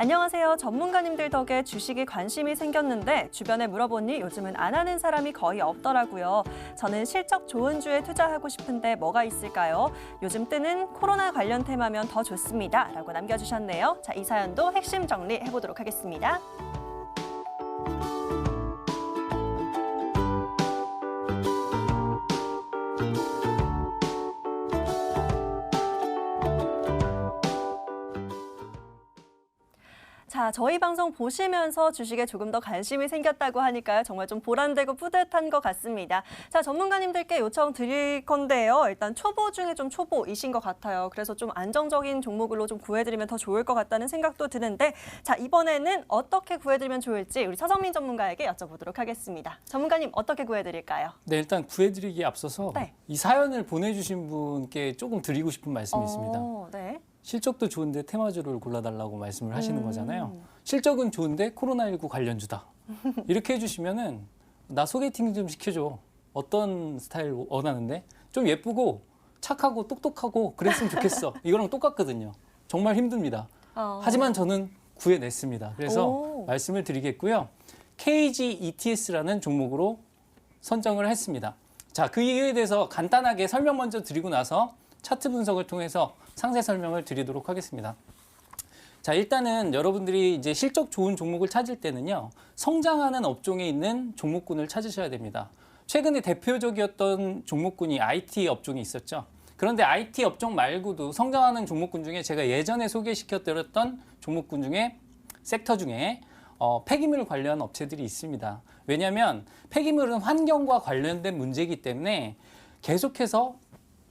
안녕하세요. 전문가님들 덕에 주식에 관심이 생겼는데 주변에 물어보니 요즘은 안 하는 사람이 거의 없더라고요. 저는 실적 좋은 주에 투자하고 싶은데 뭐가 있을까요? 요즘 뜨는 코로나 관련 테마면 더 좋습니다. 라고 남겨주셨네요. 자, 이 사연도 핵심 정리해보도록 하겠습니다. 자, 저희 방송 보시면서 주식에 조금 더 관심이 생겼다고 하니까요. 정말 좀 보람되고 뿌듯한 것 같습니다. 자, 전문가님들께 요청 드릴 건데요. 일단 초보 중에 좀 초보이신 것 같아요. 그래서 좀 안정적인 종목으로 좀 구해드리면 더 좋을 것 같다는 생각도 드는데 자, 이번에는 어떻게 구해드리면 좋을지 우리 서정민 전문가에게 여쭤보도록 하겠습니다. 전문가님 어떻게 구해드릴까요? 네, 일단 구해드리기에 앞서서 네. 이 사연을 보내주신 분께 조금 드리고 싶은 말씀이 있습니다. 네. 실적도 좋은데 테마주를 골라달라고 말씀을 하시는 음. 거잖아요. 실적은 좋은데 코로나19 관련주다. 이렇게 해주시면은 나 소개팅 좀 시켜줘. 어떤 스타일 원하는데? 좀 예쁘고 착하고 똑똑하고 그랬으면 좋겠어. 이거랑 똑같거든요. 정말 힘듭니다. 하지만 저는 구해냈습니다. 그래서 오. 말씀을 드리겠고요. KG ETS라는 종목으로 선정을 했습니다. 자, 그 이유에 대해서 간단하게 설명 먼저 드리고 나서 차트 분석을 통해서 상세 설명을 드리도록 하겠습니다. 자, 일단은 여러분들이 이제 실적 좋은 종목을 찾을 때는요, 성장하는 업종에 있는 종목군을 찾으셔야 됩니다. 최근에 대표적이었던 종목군이 IT 업종이 있었죠. 그런데 IT 업종 말고도 성장하는 종목군 중에 제가 예전에 소개시켜드렸던 종목군 중에 섹터 중에 폐기물 관련 업체들이 있습니다. 왜냐하면 폐기물은 환경과 관련된 문제이기 때문에 계속해서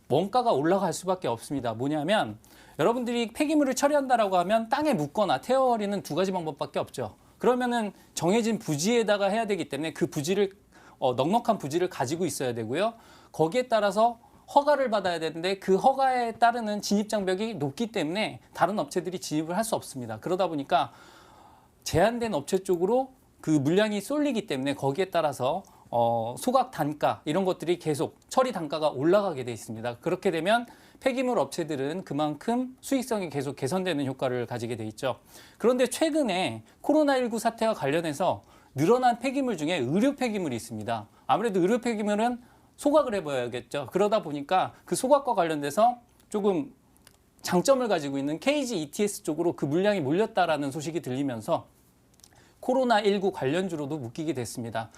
원가가 올라갈 수밖에 없습니다. 뭐냐면 여러분들이 폐기물을 처리한다라고 하면 땅에 묻거나 태워버리는 두 가지 방법밖에 없죠. 그러면은 정해진 부지에다가 해야 되기 때문에 그 부지를 넉넉한 부지를 가지고 있어야 되고요. 거기에 따라서 허가를 받아야 되는데 그 허가에 따르는 진입 장벽이 높기 때문에 다른 업체들이 진입을 할 수 없습니다. 그러다 보니까 제한된 업체 쪽으로 그 물량이 쏠리기 때문에 거기에 따라서 소각 단가 이런 것들이 계속 처리 단가가 올라가게 돼 있습니다. 그렇게 되면 폐기물 업체들은 그만큼 수익성이 계속 개선되는 효과를 가지게 돼 있죠. 그런데 최근에 코로나19 사태와 관련해서 늘어난 폐기물 중에 의료 폐기물이 있습니다. 아무래도 의료 폐기물은 소각을 해봐야겠죠. 그러다 보니까 그 소각과 관련돼서 조금 장점을 가지고 있는 KG ETS 쪽으로 그 물량이 몰렸다라는 소식이 들리면서 코로나19 관련주로도 묶이게 됐습니다.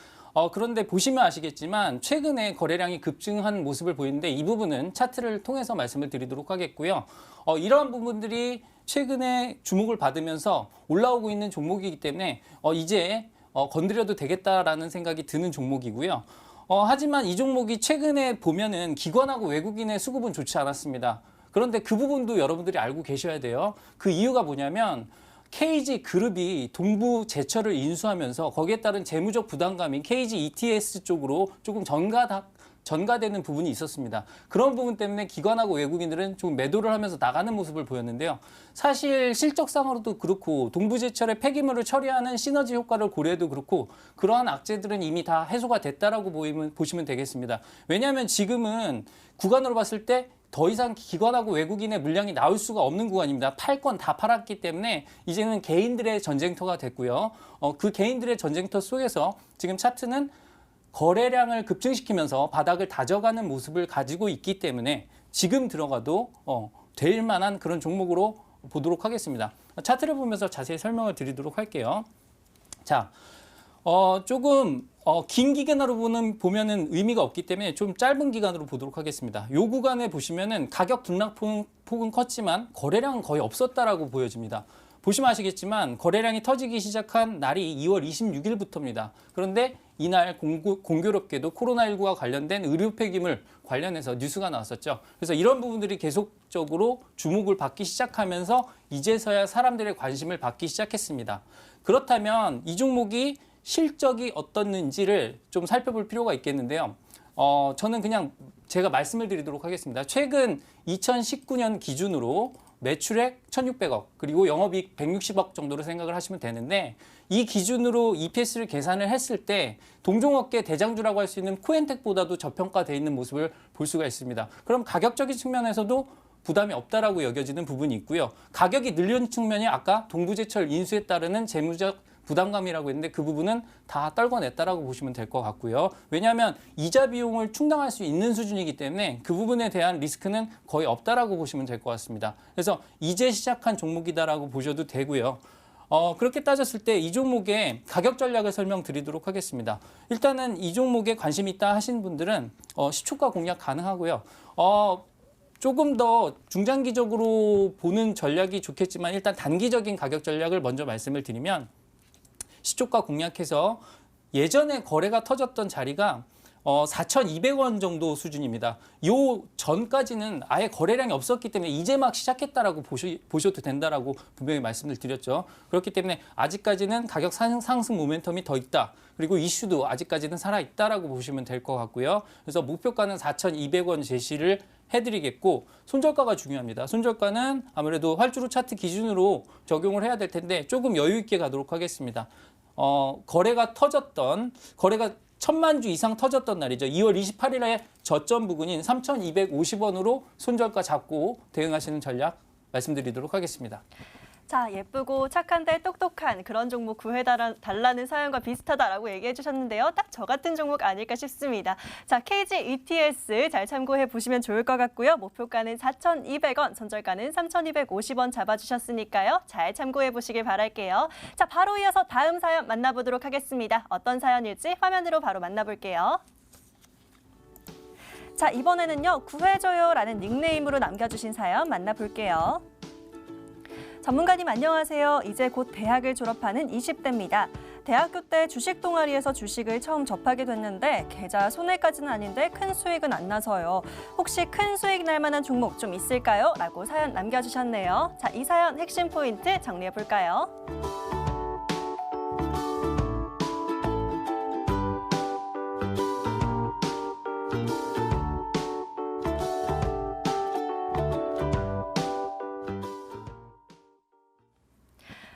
그런데 보시면 아시겠지만 최근에 거래량이 급증한 모습을 보이는데 이 부분은 차트를 통해서 말씀을 드리도록 하겠고요. 이러한 부분들이 최근에 주목을 받으면서 올라오고 있는 종목이기 때문에 이제 건드려도 되겠다라는 생각이 드는 종목이고요. 하지만 이 종목이 최근에 보면은 기관하고 외국인의 수급은 좋지 않았습니다. 그런데 그 부분도 여러분들이 알고 계셔야 돼요. 그 이유가 뭐냐면 KG 그룹이 동부 제철을 인수하면서 거기에 따른 재무적 부담감인 KG ETS 쪽으로 조금 전가되는 부분이 있었습니다. 그런 부분 때문에 기관하고 외국인들은 좀 매도를 하면서 나가는 모습을 보였는데요. 사실 실적상으로도 그렇고 동부 제철의 폐기물을 처리하는 시너지 효과를 고려해도 그렇고 그러한 악재들은 이미 다 해소가 됐다라고 보시면 되겠습니다. 왜냐하면 지금은 구간으로 봤을 때 더 이상 기관하고 외국인의 물량이 나올 수가 없는 구간입니다. 팔 건 다 팔았기 때문에 이제는 개인들의 전쟁터가 됐고요. 그 개인들의 전쟁터 속에서 지금 차트는 거래량을 급증시키면서 바닥을 다져가는 모습을 가지고 있기 때문에 지금 들어가도 될 만한 그런 종목으로 보도록 하겠습니다. 차트를 보면서 자세히 설명을 드리도록 할게요. 자, 조금 긴 기간으로 보면은 의미가 없기 때문에 좀 짧은 기간으로 보도록 하겠습니다. 요 구간에 보시면은 가격 등락폭은 컸지만 거래량은 거의 없었다라고 보여집니다. 보시면 아시겠지만 거래량이 터지기 시작한 날이 2월 26일부터입니다. 그런데 이날 공교롭게도 코로나19와 관련된 의료 폐기물 관련해서 뉴스가 나왔었죠. 그래서 이런 부분들이 계속적으로 주목을 받기 시작하면서 이제서야 사람들의 관심을 받기 시작했습니다. 그렇다면 이 종목이 실적이 어떻는지를 좀 살펴볼 필요가 있겠는데요. 저는 그냥 제가 말씀을 드리도록 하겠습니다. 최근 2019년 기준으로 매출액 1,600억 그리고 영업이익 160억 정도로 생각을 하시면 되는데 이 기준으로 EPS를 계산을 했을 때 동종업계 대장주라고 할 수 있는 코엔텍보다도 저평가되어 있는 모습을 볼 수가 있습니다. 그럼 가격적인 측면에서도 부담이 없다라고 여겨지는 부분이 있고요. 가격이 늘려진 측면이 아까 동부제철 인수에 따르는 재무적 부담감이라고 했는데 그 부분은 다 떨궈냈다라고 보시면 될 것 같고요. 왜냐하면 이자 비용을 충당할 수 있는 수준이기 때문에 그 부분에 대한 리스크는 거의 없다라고 보시면 될 것 같습니다. 그래서 이제 시작한 종목이다라고 보셔도 되고요. 그렇게 따졌을 때 이 종목의 가격 전략을 설명드리도록 하겠습니다. 일단은 이 종목에 관심 있다 하신 분들은 시초가 공략 가능하고요. 조금 더 중장기적으로 보는 전략이 좋겠지만 일단 단기적인 가격 전략을 먼저 말씀을 드리면 시초가 공략해서 예전에 거래가 터졌던 자리가 4,200원 정도 수준입니다. 요 전까지는 아예 거래량이 없었기 때문에 이제 막 시작했다라고 보셔도 된다라고 분명히 말씀을 드렸죠. 그렇기 때문에 아직까지는 가격 상승 모멘텀이 더 있다. 그리고 이슈도 아직까지는 살아있다라고 보시면 될 것 같고요. 그래서 목표가는 4,200원 제시를 해드리겠고 손절가가 중요합니다. 손절가는 아무래도 활주로 차트 기준으로 적용을 해야 될 텐데 조금 여유 있게 가도록 하겠습니다. 거래가 1,000만 주 이상 터졌던 날이죠. 2월 28일에 저점 부근인 3,250원으로 손절가 잡고 대응하시는 전략 말씀드리도록 하겠습니다. 자, 예쁘고 착한데 똑똑한 그런 종목 구해달라는 사연과 비슷하다라고 얘기해 주셨는데요. 딱 저 같은 종목 아닐까 싶습니다. 자, KG ETS 잘 참고해 보시면 좋을 것 같고요. 목표가는 4,200원, 손절가는 3,250원 잡아주셨으니까요. 잘 참고해 보시길 바랄게요. 자, 바로 이어서 다음 사연 만나보도록 하겠습니다. 어떤 사연일지 화면으로 바로 만나볼게요. 자, 이번에는요. 구해줘요라는 닉네임으로 남겨주신 사연 만나볼게요. 전문가님 안녕하세요. 이제 곧 대학을 졸업하는 20대입니다. 대학교 때 주식 동아리에서 주식을 처음 접하게 됐는데 계좌 손해까지는 아닌데 큰 수익은 안 나서요. 혹시 큰 수익 날 만한 종목 좀 있을까요? 라고 사연 남겨주셨네요. 자, 이 사연 핵심 포인트 정리해 볼까요?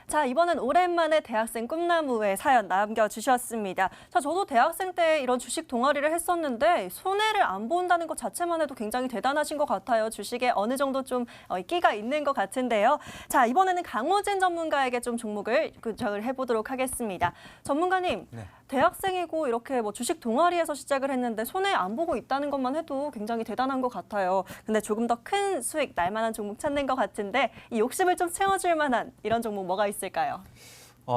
자, 이번엔 오랜만에 대학생 꿈나무의 사연 남겨주셨습니다. 자, 저도 대학생 때 이런 주식 동아리를 했었는데 손해를 안 본다는 것 자체만 해도 굉장히 대단하신 것 같아요. 주식에 어느 정도 좀 끼가 있는 것 같은데요. 자, 이번에는 강호진 전문가에게 좀 종목을 분석을 해보도록 하겠습니다. 전문가님, 네. 대학생이고 이렇게 뭐 주식 동아리에서 시작을 했는데 손해 안 보고 있다는 것만 해도 굉장히 대단한 것 같아요. 근데 조금 더 큰 수익 날 만한 종목 찾는 것 같은데 이 욕심을 좀 채워줄 만한 이런 종목 뭐가 있을까요?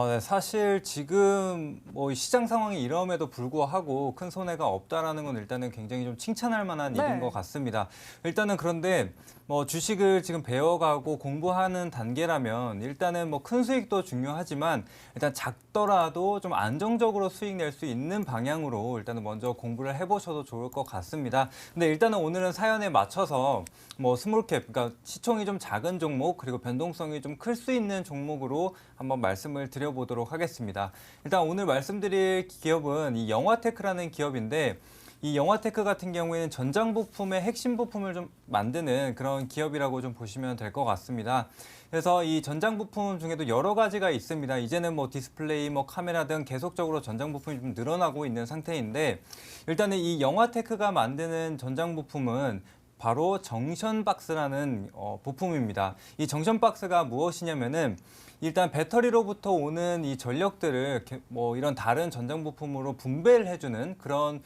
네, 사실 지금 뭐 시장 상황이 이럼에도 불구하고 큰 손해가 없다라는 건 일단은 굉장히 좀 칭찬할 만한 네. 일인 것 같습니다. 일단은 그런데 뭐 주식을 지금 배워가고 공부하는 단계라면 일단은 뭐 큰 수익도 중요하지만 일단 작더라도 좀 안정적으로 수익 낼 수 있는 방향으로 일단은 먼저 공부를 해보셔도 좋을 것 같습니다. 근데 일단은 오늘은 사연에 맞춰서 뭐 스몰캡, 그러니까 시총이 좀 작은 종목 그리고 변동성이 좀 클 수 있는 종목으로 한번 말씀을 드려보도록 하겠습니다. 일단 오늘 말씀드릴 기업은 이 영화테크라는 기업인데 이 영화테크 같은 경우에는 전장 부품의 핵심 부품을 좀 만드는 그런 기업이라고 좀 보시면 될 것 같습니다. 그래서 이 전장 부품 중에도 여러 가지가 있습니다. 이제는 뭐 디스플레이, 뭐 카메라 등 계속적으로 전장 부품이 좀 늘어나고 있는 상태인데 일단은 이 영화테크가 만드는 전장 부품은 바로 정션 박스라는 부품입니다. 이 정션 박스가 무엇이냐면은 일단 배터리로부터 오는 이 전력들을 뭐 이런 다른 전장 부품으로 분배를 해주는 그런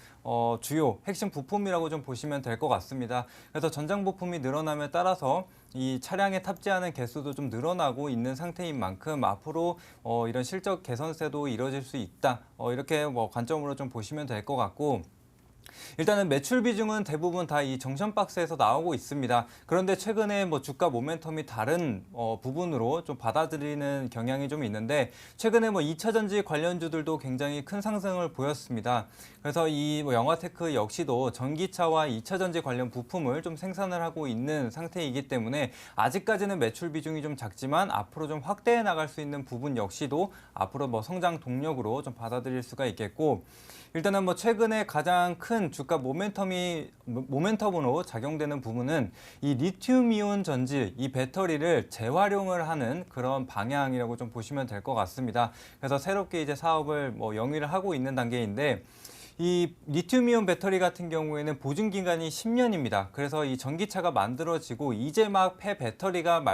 주요 핵심 부품이라고 좀 보시면 될 것 같습니다. 그래서 전장 부품이 늘어남에 따라서 이 차량에 탑재하는 개수도 좀 늘어나고 있는 상태인 만큼 앞으로 이런 실적 개선세도 이뤄질 수 있다. 이렇게 뭐 관점으로 좀 보시면 될 것 같고. 일단은 매출 비중은 대부분 다 이 정션 박스에서 나오고 있습니다. 그런데 최근에 뭐 주가 모멘텀이 다른 부분으로 좀 받아들이는 경향이 좀 있는데 최근에 뭐 2차 전지 관련주들도 굉장히 큰 상승을 보였습니다. 그래서 이 뭐 영화테크 역시도 전기차와 2차 전지 관련 부품을 좀 생산을 하고 있는 상태이기 때문에 아직까지는 매출 비중이 좀 작지만 앞으로 좀 확대해 나갈 수 있는 부분 역시도 앞으로 뭐 성장 동력으로 좀 받아들일 수가 있겠고. 일단은 뭐 최근에 가장 큰 주가 모멘텀으로 작용되는 부분은 이 리튬이온 전지, 이 배터리를 재활용을 하는 그런 방향이라고 좀 보시면 될 것 같습니다. 그래서 새롭게 이제 사업을 뭐 영위를 하고 있는 단계인데 이 리튬이온 배터리 같은 경우에는 보증 기간이 10년입니다. 그래서 이 전기차가 만들어지고 이제 막 폐배터리가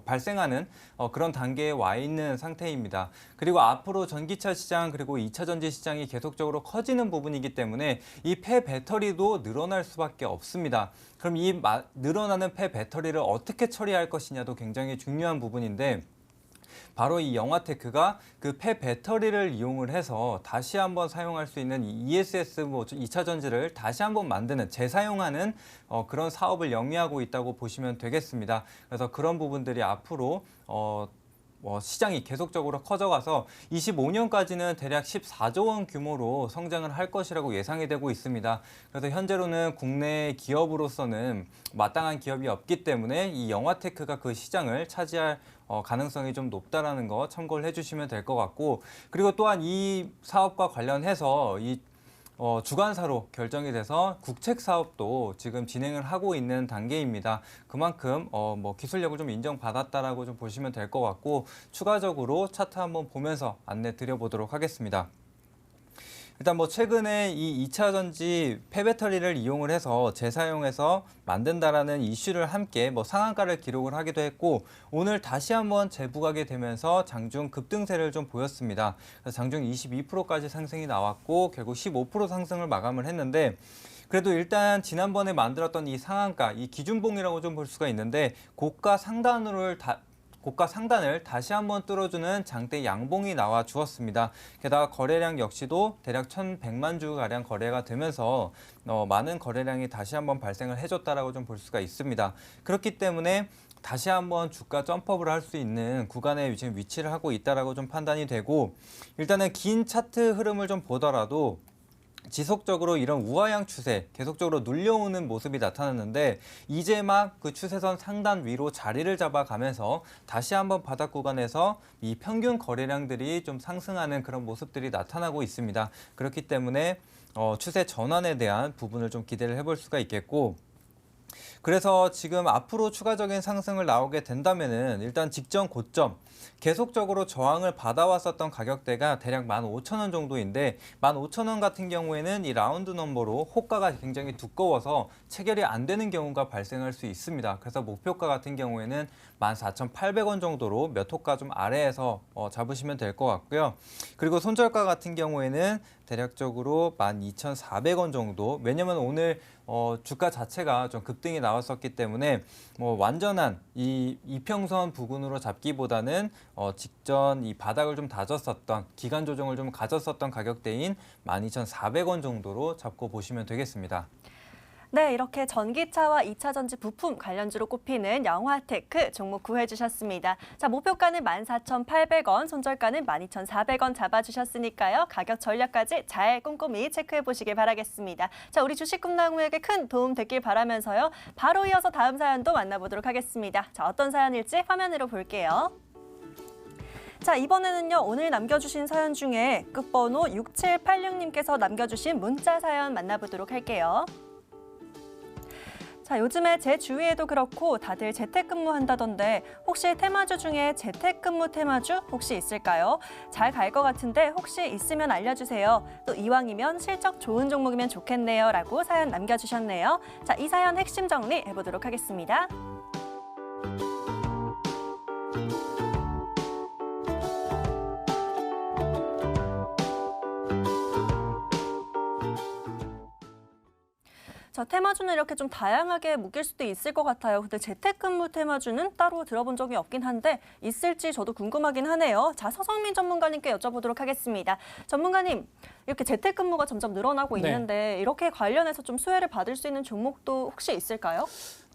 발생하는 그런 단계에 와 있는 상태입니다. 그리고 앞으로 전기차 시장 그리고 2차 전지 시장이 계속적으로 커지는 부분이기 때문에 이 폐배터리도 늘어날 수밖에 없습니다. 그럼 이 늘어나는 폐배터리를 어떻게 처리할 것이냐도 굉장히 중요한 부분인데, 바로 이 영화테크가 그 폐배터리를 이용을 해서 다시 한번 사용할 수 있는 ESS 2차 전지를 다시 한번 만드는, 재사용하는 그런 사업을 영위하고 있다고 보시면 되겠습니다. 그래서 그런 부분들이 앞으로 시장이 계속적으로 커져가서 25년까지는 대략 14조 원 규모로 성장을 할 것이라고 예상이 되고 있습니다. 그래서 현재로는 국내 기업으로서는 마땅한 기업이 없기 때문에 이 영화테크가 그 시장을 차지할 가능성이 좀 높다라는 거 참고를 해주시면 될 것 같고, 그리고 또한 이 사업과 관련해서 이 주관사로 결정이 돼서 국책 사업도 지금 진행을 하고 있는 단계입니다. 그만큼 기술력을 좀 인정받았다라고 좀 보시면 될 것 같고, 추가적으로 차트 한번 보면서 안내 드려보도록 하겠습니다. 일단 최근에 이 2차 전지 폐배터리를 이용을 해서 재사용해서 만든다라는 이슈를 함께 상한가를 기록을 하기도 했고, 오늘 다시 한번 재부각이 되면서 장중 급등세를 좀 보였습니다. 그래서 장중 22%까지 상승이 나왔고 결국 15% 상승을 마감을 했는데, 그래도 일단 지난번에 만들었던 이 상한가, 이 기준봉이라고 좀 볼 수가 있는데, 고가 상단을 다시 한번 뚫어주는 장대 양봉이 나와 주었습니다. 게다가 거래량 역시도 대략 1,100만 주가량 거래가 되면서 많은 거래량이 다시 한번 발생을 해줬다라고 좀 볼 수가 있습니다. 그렇기 때문에 다시 한번 주가 점프업을 할 수 있는 구간에 지금 위치를 하고 있다라고 좀 판단이 되고, 일단은 긴 차트 흐름을 좀 보더라도 지속적으로 이런 우하향 추세 계속적으로 눌려오는 모습이 나타났는데, 이제 막 그 추세선 상단 위로 자리를 잡아가면서 다시 한번 바닥 구간에서 이 평균 거래량들이 좀 상승하는 그런 모습들이 나타나고 있습니다. 그렇기 때문에 추세 전환에 대한 부분을 좀 기대를 해볼 수가 있겠고, 그래서 지금 앞으로 추가적인 상승을 나오게 된다면은 일단 직전 고점, 계속적으로 저항을 받아왔었던 가격대가 대략 15,000원 정도인데, 15,000원 같은 경우에는 이 라운드 넘버로 호가가 굉장히 두꺼워서 체결이 안 되는 경우가 발생할 수 있습니다. 그래서 목표가 같은 경우에는 14,800원 정도로 몇 호가 좀 아래에서 잡으시면 될 것 같고요. 그리고 손절가 같은 경우에는 대략적으로 12,400원 정도, 왜냐면 오늘 주가 자체가 좀 급등이 나왔었기 때문에 완전한 이 이평선 부근으로 잡기보다는 직전 이 바닥을 좀 다졌었던, 기간 조정을 좀 가졌었던 가격대인 12,400원 정도로 잡고 보시면 되겠습니다. 네, 이렇게 전기차와 2차 전지 부품 관련주로 꼽히는 영화테크 종목 구해주셨습니다. 자, 목표가는 14,800원, 손절가는 12,400원 잡아주셨으니까요. 가격 전략까지 잘 꼼꼼히 체크해 보시길 바라겠습니다. 자, 우리 주식 꿈나무에게 큰 도움 됐길 바라면서요. 바로 이어서 다음 사연도 만나보도록 하겠습니다. 자, 어떤 사연일지 화면으로 볼게요. 자, 이번에는요, 오늘 남겨주신 사연 중에 끝번호 6786님께서 남겨주신 문자 사연 만나보도록 할게요. 자, 요즘에 제 주위에도 그렇고 다들 재택근무한다던데 혹시 테마주 중에 재택근무 테마주 혹시 있을까요? 잘 갈 것 같은데 혹시 있으면 알려주세요. 또 이왕이면 실적 좋은 종목이면 좋겠네요. 라고 사연 남겨주셨네요. 자, 이 사연 핵심 정리해보도록 하겠습니다. 자, 테마주는 이렇게 좀 다양하게 묶일 수도 있을 것 같아요. 근데 재택근무 테마주는 따로 들어본 적이 없긴 한데 있을지 저도 궁금하긴 하네요. 자, 서성민 전문가님께 여쭤보도록 하겠습니다. 전문가님, 이렇게 재택근무가 점점 늘어나고 네. 있는데 이렇게 관련해서 좀 수혜를 받을 수 있는 종목도 혹시 있을까요?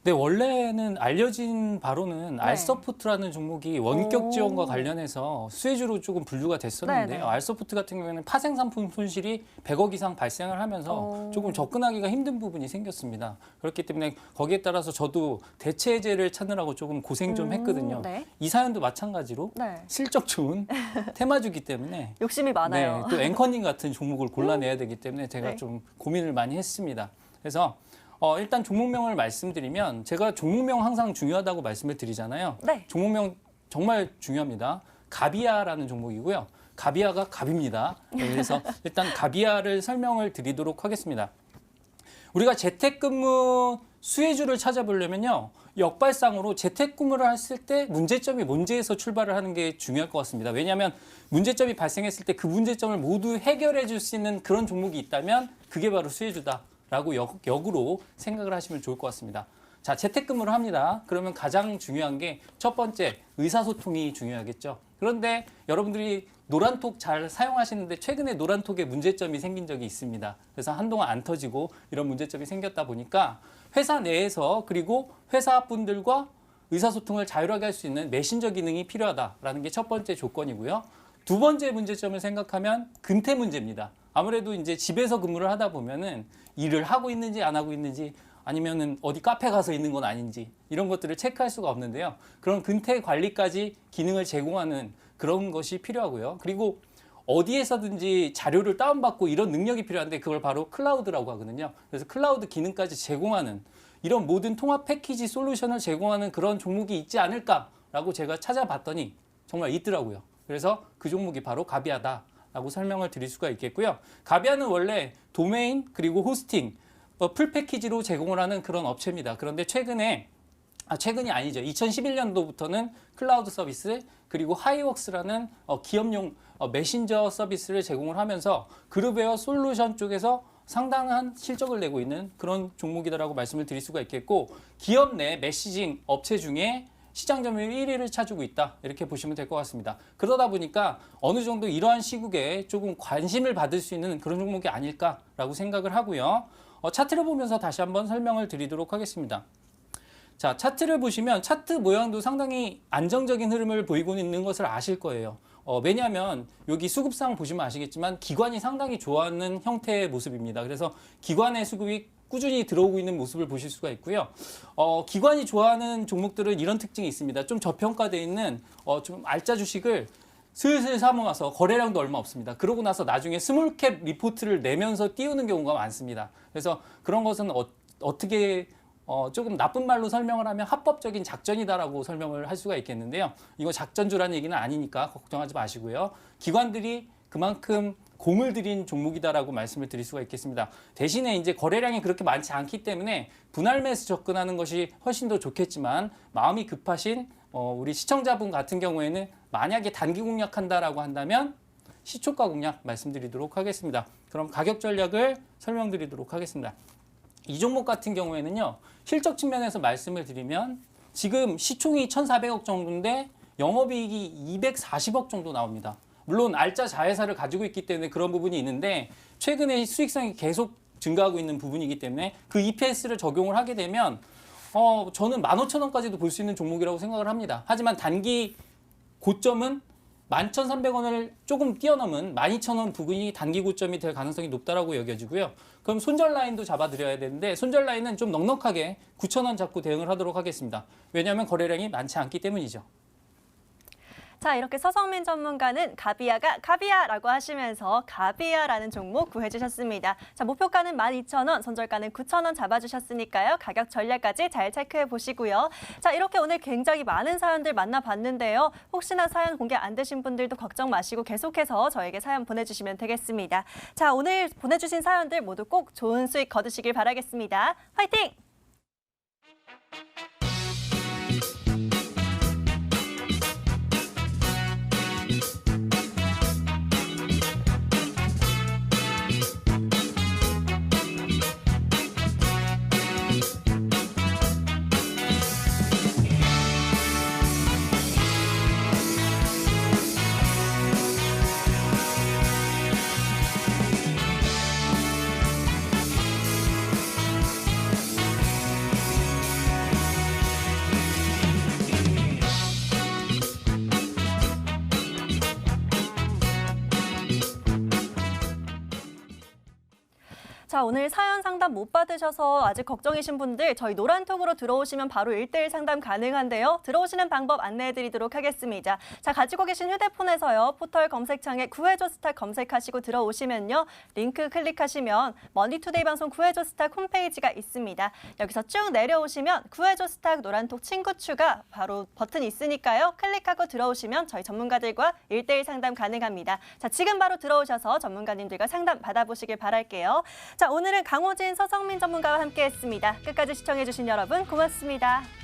네, 원래는 알려진 바로는 네. 알서포트라는 종목이 원격 오. 지원과 관련해서 수혜주로 조금 분류가 됐었는데요. 네네. 알서포트 같은 경우에는 파생 상품 손실이 100억 이상 발생을 하면서 오. 조금 접근하기가 힘든 부분이 생겼습니다. 그렇기 때문에 거기에 따라서 저도 대체 해제를 찾느라고 조금 고생 좀 했거든요. 네. 이 사연도 마찬가지로 네. 실적 좋은 테마주기 때문에 욕심이 많아요. 네, 또 앵커님 같은 종목을 골라내야 되기 때문에 제가 네. 좀 고민을 많이 했습니다. 그래서 일단 종목명을 말씀드리면, 제가 종목명 항상 중요하다고 말씀을 드리잖아요. 네. 종목명 정말 중요합니다. 가비아라는 종목이고요. 가비아가 갑입니다. 그래서 일단 가비아를 설명을 드리도록 하겠습니다. 우리가 재택근무 수혜주를 찾아보려면요. 역발상으로 재택근무를 했을 때 문제점이 뭔지에서 출발을 하는 게 중요할 것 같습니다. 왜냐하면 문제점이 발생했을 때 그 문제점을 모두 해결해 줄 수 있는 그런 종목이 있다면 그게 바로 수혜주다라고 역으로 생각을 하시면 좋을 것 같습니다. 자, 재택근무를 합니다. 그러면 가장 중요한 게 첫 번째, 의사소통이 중요하겠죠. 그런데 여러분들이 노란톡 잘 사용하시는데 최근에 노란톡에 문제점이 생긴 적이 있습니다. 그래서 한동안 안 터지고 이런 문제점이 생겼다 보니까 회사 내에서 그리고 회사 분들과 의사소통을 자유하게 할 수 있는 메신저 기능이 필요하다라는 게 첫 번째 조건이고요. 두 번째 문제점을 생각하면 근태 문제입니다. 아무래도 이제 집에서 근무를 하다 보면은 일을 하고 있는지 안 하고 있는지 아니면은 어디 카페 가서 있는 건 아닌지 이런 것들을 체크할 수가 없는데요. 그런 근태 관리까지 기능을 제공하는 그런 것이 필요하고요. 그리고 어디에서든지 자료를 다운받고 이런 능력이 필요한데 그걸 바로 클라우드라고 하거든요. 그래서 클라우드 기능까지 제공하는 이런 모든 통합 패키지 솔루션을 제공하는 그런 종목이 있지 않을까라고 제가 찾아봤더니 정말 있더라고요. 그래서 그 종목이 바로 가비아다라고 설명을 드릴 수가 있겠고요. 가비아는 원래 도메인 그리고 호스팅 풀 패키지로 제공을 하는 그런 업체입니다. 그런데 최근이 아니죠. 2011년도부터는 클라우드 서비스 그리고 하이웍스라는 기업용 메신저 서비스를 제공을 하면서 그룹웨어 솔루션 쪽에서 상당한 실적을 내고 있는 그런 종목이다라고 말씀을 드릴 수가 있겠고 기업 내 메시징 업체 중에 시장 점유율 1위를 차지하고 있다. 이렇게 보시면 될 것 같습니다. 그러다 보니까 어느 정도 이러한 시국에 조금 관심을 받을 수 있는 그런 종목이 아닐까라고 생각을 하고요. 차트를 보면서 다시 한번 설명을 드리도록 하겠습니다. 자, 차트를 보시면 차트 모양도 상당히 안정적인 흐름을 보이고 있는 것을 아실 거예요. 왜냐하면 여기 수급상 보시면 아시겠지만 기관이 상당히 좋아하는 형태의 모습입니다. 그래서 기관의 수급이 꾸준히 들어오고 있는 모습을 보실 수가 있고요. 기관이 좋아하는 종목들은 이런 특징이 있습니다. 좀 저평가되어 있는 좀 알짜 주식을 슬슬 사모아서 거래량도 얼마 없습니다. 그러고 나서 나중에 스몰캡 리포트를 내면서 띄우는 경우가 많습니다. 그래서 그런 것은 어떻게 조금 나쁜 말로 설명을 하면 합법적인 작전이다라고 설명을 할 수가 있겠는데요. 이거 작전주라는 얘기는 아니니까 걱정하지 마시고요. 기관들이 그만큼 공을 들인 종목이다라고 말씀을 드릴 수가 있겠습니다. 대신에 이제 거래량이 그렇게 많지 않기 때문에 분할 매수 접근하는 것이 훨씬 더 좋겠지만 마음이 급하신 우리 시청자분 같은 경우에는 만약에 단기 공략한다라고 한다면 시초가 공략 말씀드리도록 하겠습니다. 그럼 가격 전략을 설명드리도록 하겠습니다. 이 종목 같은 경우에는요. 실적 측면에서 말씀을 드리면 지금 시총이 1,400억 정도인데 영업이익이 240억 정도 나옵니다. 물론 알짜 자회사를 가지고 있기 때문에 그런 부분이 있는데 최근에 수익성이 계속 증가하고 있는 부분이기 때문에 그 EPS를 적용을 하게 되면 저는 15,000원까지도 볼 수 있는 종목이라고 생각을 합니다. 하지만 단기 고점은 11,300원을 조금 뛰어넘은 12,000원 부근이 단기 고점이 될 가능성이 높다라고 여겨지고요. 그럼 손절 라인도 잡아드려야 되는데 손절 라인은 좀 넉넉하게 9,000원 잡고 대응을 하도록 하겠습니다. 왜냐하면 거래량이 많지 않기 때문이죠. 자, 이렇게 서성민 전문가는 가비아가 가비아라고 하시면서 가비아라는 종목 구해주셨습니다. 자, 목표가는 12,000원, 손절가는 9,000원 잡아주셨으니까요. 가격 전략까지 잘 체크해 보시고요. 자, 이렇게 오늘 굉장히 많은 사연들 만나봤는데요. 혹시나 사연 공개 안 되신 분들도 걱정 마시고 계속해서 저에게 사연 보내주시면 되겠습니다. 자, 오늘 보내주신 사연들 모두 꼭 좋은 수익 거두시길 바라겠습니다. 화이팅! 자, 오늘 사연 상담 못 받으셔서 아직 걱정이신 분들 저희 노란톡으로 들어오시면 바로 1대1 상담 가능한데요. 들어오시는 방법 안내해드리도록 하겠습니다. 자, 가지고 계신 휴대폰에서요. 포털 검색창에 구해줘 스탁 검색하시고 들어오시면요. 링크 클릭하시면 머니투데이 방송 구해줘 스탁 홈페이지가 있습니다. 여기서 쭉 내려오시면 구해줘 스탁 노란톡 친구 추가 바로 버튼이 있으니까요. 클릭하고 들어오시면 저희 전문가들과 1대1 상담 가능합니다. 자, 지금 바로 들어오셔서 전문가님들과 상담 받아보시길 바랄게요. 자, 오늘은 강호진, 서성민 전문가와 함께했습니다. 끝까지 시청해주신 여러분 고맙습니다.